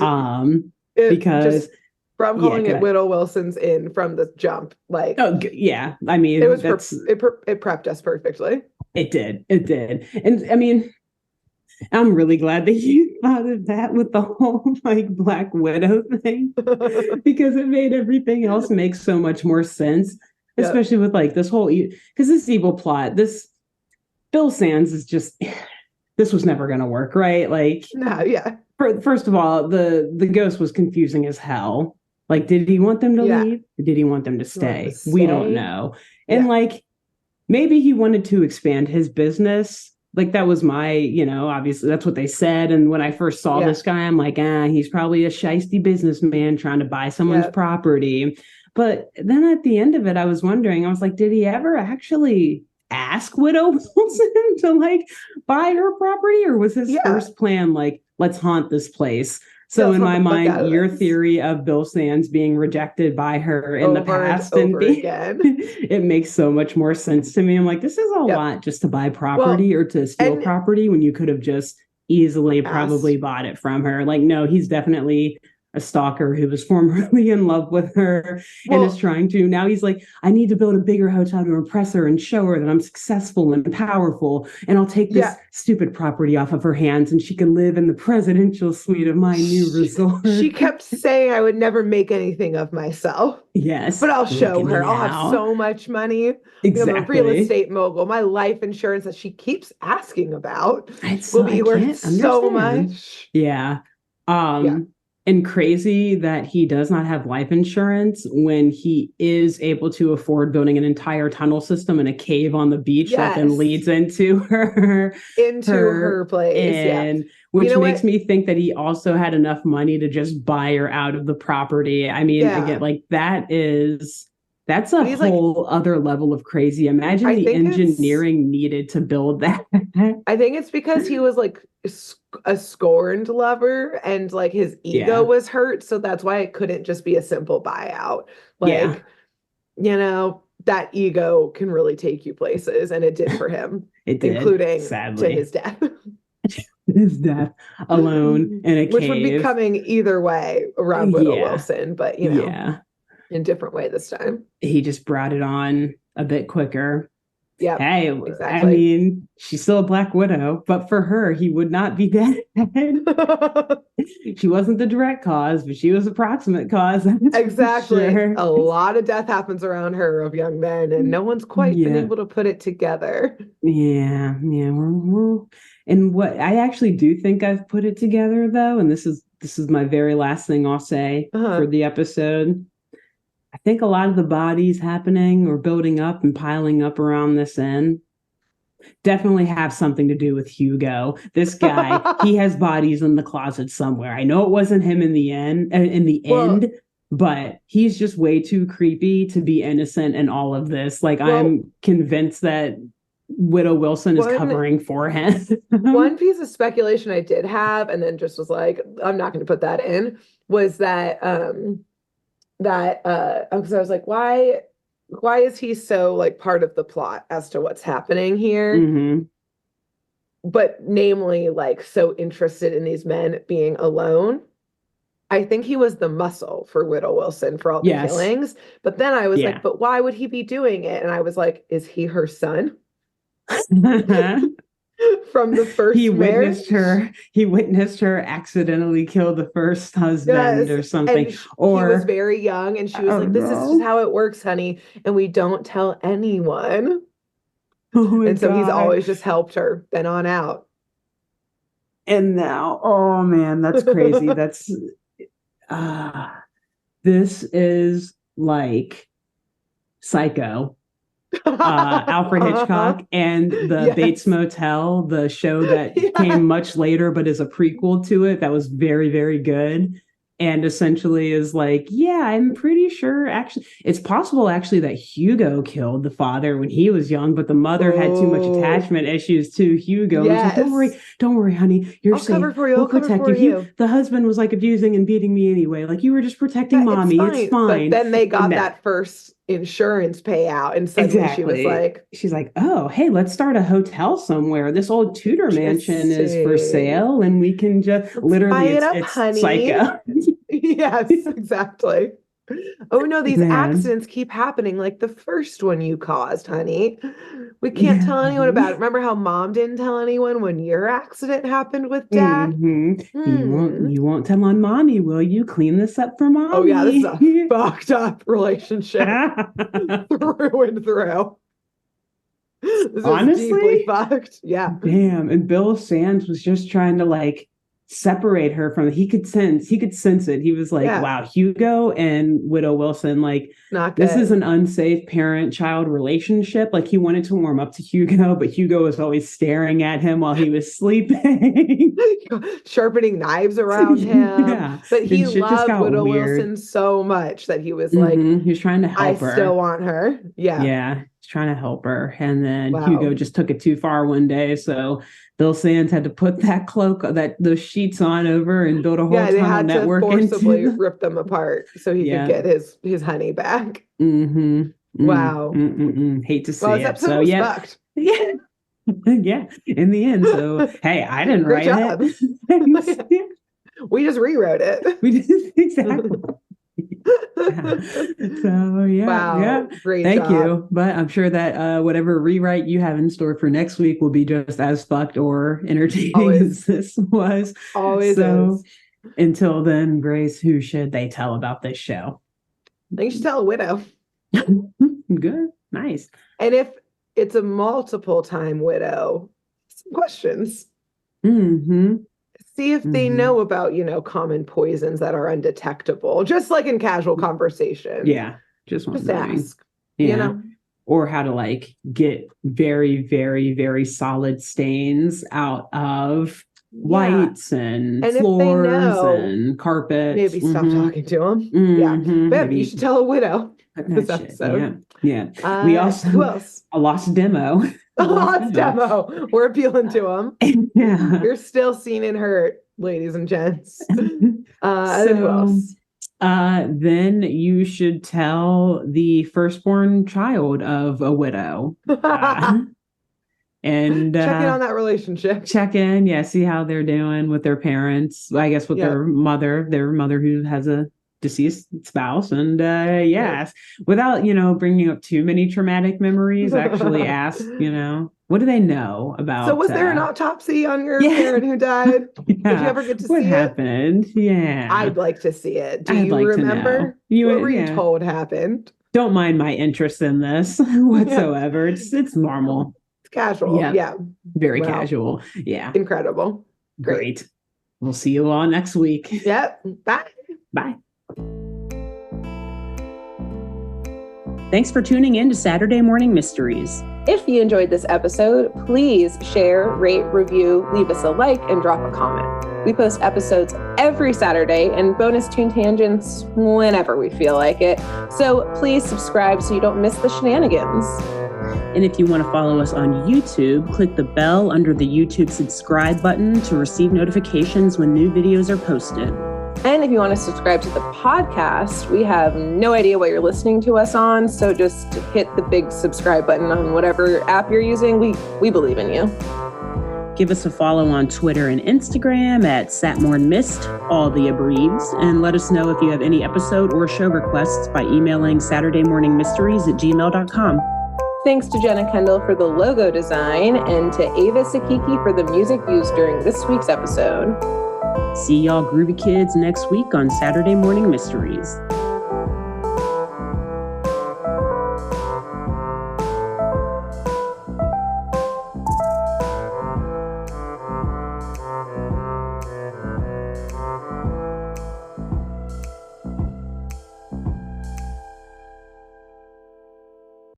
Because from calling it Widow Wilson's Inn from the jump, like I mean, it was it prepped us perfectly. It did, and I mean. I'm really glad that you thought of that with the whole like Black Widow thing because it made everything else make so much more sense, especially with like this whole because this evil plot, this Bill Sands is just this was never going to work, right? Like, first of all, the ghost was confusing as hell. Like, did he want them to leave? Or did he want them to stay? We don't know. And Yeah. like maybe he wanted to expand his business. Like that was my, obviously that's what they said. And when I first saw Yeah. this guy, I'm like, he's probably a shisty businessman trying to buy someone's Yeah. property. But then at the end of it, I was wondering, I was like, did he ever actually ask Widow Wilson to like buy her property? Or was his Yeah. first plan like, let's haunt this place? Yeah, So let's in hunt my the fuck mind, out of your this. theory of Bill Sands being rejected by her in the Over and past and over being again. it makes so much more sense to me. I'm like, this is a Yep. lot just to buy Well, property or to steal and property when you could have just easily probably asked. bought it from her. Like, no, he's definitely a stalker who was formerly in love with her and is Well, trying to. Now he's like, I need to build a bigger hotel to impress her and show her that I'm successful and powerful. And I'll take this yeah. stupid property off of her hands and she can live in the presidential suite of my new resort. She kept saying I would never make anything of myself, Yes, but I'll look show at me her. I'll have now. so much money. I'm a real Exactly. estate mogul. My life insurance that she keeps asking about will I be worth can't so understand. much. Yeah. Yeah. Um, and crazy that he does not have life insurance when he is able to afford building an entire tunnel system in a cave on the beach that then Yes. leads into Into her her place. Yeah. inn, You which know makes what? me think that he also had enough money to just buy her out of the property. I mean, again, Yeah. like that's a But he's like, whole other level of crazy. Imagine I the think it's engineering needed to build that. I think it's because he was like a scorned lover and like his ego Yeah. was hurt. So that's why it couldn't just be a simple buyout. Yeah. Like, that ego can really take you places. And it did for him, It did, including to his sadly. death, His death alone in a which would be cave. coming either way around Widow Yeah. Wilson, but Yeah. in a different way this time. He just brought it on a bit quicker. Yep, Hey, I exactly. mean, she's still a Black Widow, but for her, he would not be dead. She wasn't the direct cause, but she was approximate cause. That's for Exactly. sure. A lot of death happens around her of young men, and no one's quite been Yeah. able to put it together. Yeah. Yeah. And what I actually do think I've put it together though, and this is my very last thing I'll say for Uh-huh. the episode. I think a lot of the bodies happening or building up and piling up around this end definitely have something to do with Hugo. This guy, he has bodies in the closet somewhere. I know it wasn't him in the Well, end, but he's just way too creepy to be innocent in all of this. Like well, I'm convinced that Widow Wilson is one covering for him. one piece of speculation I did have, and then just was like, I'm not going to put that in, was that because I was like, why is he so like part of the plot as to what's happening here? Hmm. But namely, like so interested in these men being alone. I think he was the muscle for Widow Wilson for all the Yes. killings. But then I was like, Yeah. but why would he be doing it? And I was like, is he her son from the he first witnessed marriage? her he witnessed her accidentally kill the first husband Yes. or something, And he was or very young, and she was oh like, this is just no, how it works, honey. And we don't tell anyone. oh my And so he's god. always just helped her then on out. And now, oh man, that's crazy. That's uh this is like Psycho, Alfred Hitchcock and the Bates Yes. Motel, the show that came Yeah. much later but is a prequel to it that was very, very good. And essentially is like, yeah, I'm pretty sure actually it's possible actually that Hugo killed the father when he was young, but the mother had too much Oh, attachment issues to Hugo. And was like, yes. don't worry, honey, you're I'll safe. cover for you. We'll I'll cover protect for you. you. The husband was like abusing and beating me anyway. Like you were just protecting Yeah, it's mommy. It's fine. But fine. then they And got that that first insurance payout, and suddenly she was exactly. like, She's like, oh, hey, let's start a hotel somewhere. This old Tudor mansion is for interesting. sale, and we can just Let's buy literally it up, it's honey. Psycho. Yes, exactly. Oh no, these Man. accidents keep happening like the first one you caused, honey. We can't Yeah, tell anyone about it. honey. Remember how mom didn't tell anyone when your accident happened with dad? Hmm. You won't Hmm. you won't tell on mommy, will you? Clean this up for Oh yeah, this is mommy. a fucked up relationship through and through. This is deeply Honestly, fucked. Yeah. damn. And Bill Sands was just trying to like separate her from, he could sense it. He was like, wow, Hugo and Widow Wilson, like, not good. This is an unsafe parent-child relationship. Like, he wanted to warm up to Hugo, but Hugo was always staring at him while he was sleeping. Sharpening knives around him. Yeah. But he loved Widow Wilson so much that he was like, he was trying to help her. I still want her. Yeah. Yeah. He's trying to help her. And then Hugo just took it too far one day. So Bill Sands had to put that cloak, those sheets on over and build a whole tunnel network. They had to forcibly rip them apart so he could get his honey back. Wow. Hate to see it. So yeah. Yeah. In the end. So hey, I didn't write it. We just rewrote it. Exactly. So wow, great thank job. you. But I'm sure that whatever rewrite you have in store for next week will be just as fucked or entertaining as this was. Always so is. Until then, Grace, who should they tell about this show? They should tell a widow. Good, nice. And if it's a multiple time widow, some questions. See if they know about, common poisons that are undetectable, just like in casual conversation. Yeah. Just ask, or how to like get very, very, very solid stains out of whites and floors and carpets. Maybe stop talking to them. But you should tell a widow this episode. Yeah. We also, who else? A lost demo. A lost demo. We're appealing to them. You're still seen and hurt, ladies and gents. Who else? Then you should tell the firstborn child of a widow. And check in on that relationship. Check in, see how they're doing with their parents. I guess with their mother who has a deceased spouse. And without bringing up too many traumatic memories, actually ask what do they know about? So was there an autopsy on your parent who died? Did you ever get to see what happened? I'd like to see it. Do you remember? What were you told happened? Don't mind my interest in this whatsoever. It's normal. It's casual. Yeah. Very casual. Yeah. Incredible. Great. We'll see you all next week. Yep. Bye. Bye. Thanks for tuning in to Saturday Morning Mysteries. If you enjoyed this episode, please share, rate, review, leave us a like, and drop a comment. We post episodes every Saturday and bonus tune tangents whenever we feel like it. So please subscribe so you don't miss the shenanigans. And if you want to follow us on YouTube, click the bell under the YouTube subscribe button to receive notifications when new videos are posted. And if you want to subscribe to the podcast, we have no idea what you're listening to us on. So just hit the big subscribe button on whatever app you're using. We believe in you. Give us a follow on Twitter and Instagram at SatmornMist, all the abreves. And let us know if you have any episode or show requests by emailing SaturdayMorningMysteries@gmail.com. Thanks to Jenna Kendall for the logo design and to Ava Sakiki for the music used during this week's episode. See y'all groovy kids next week on Saturday Morning Mysteries.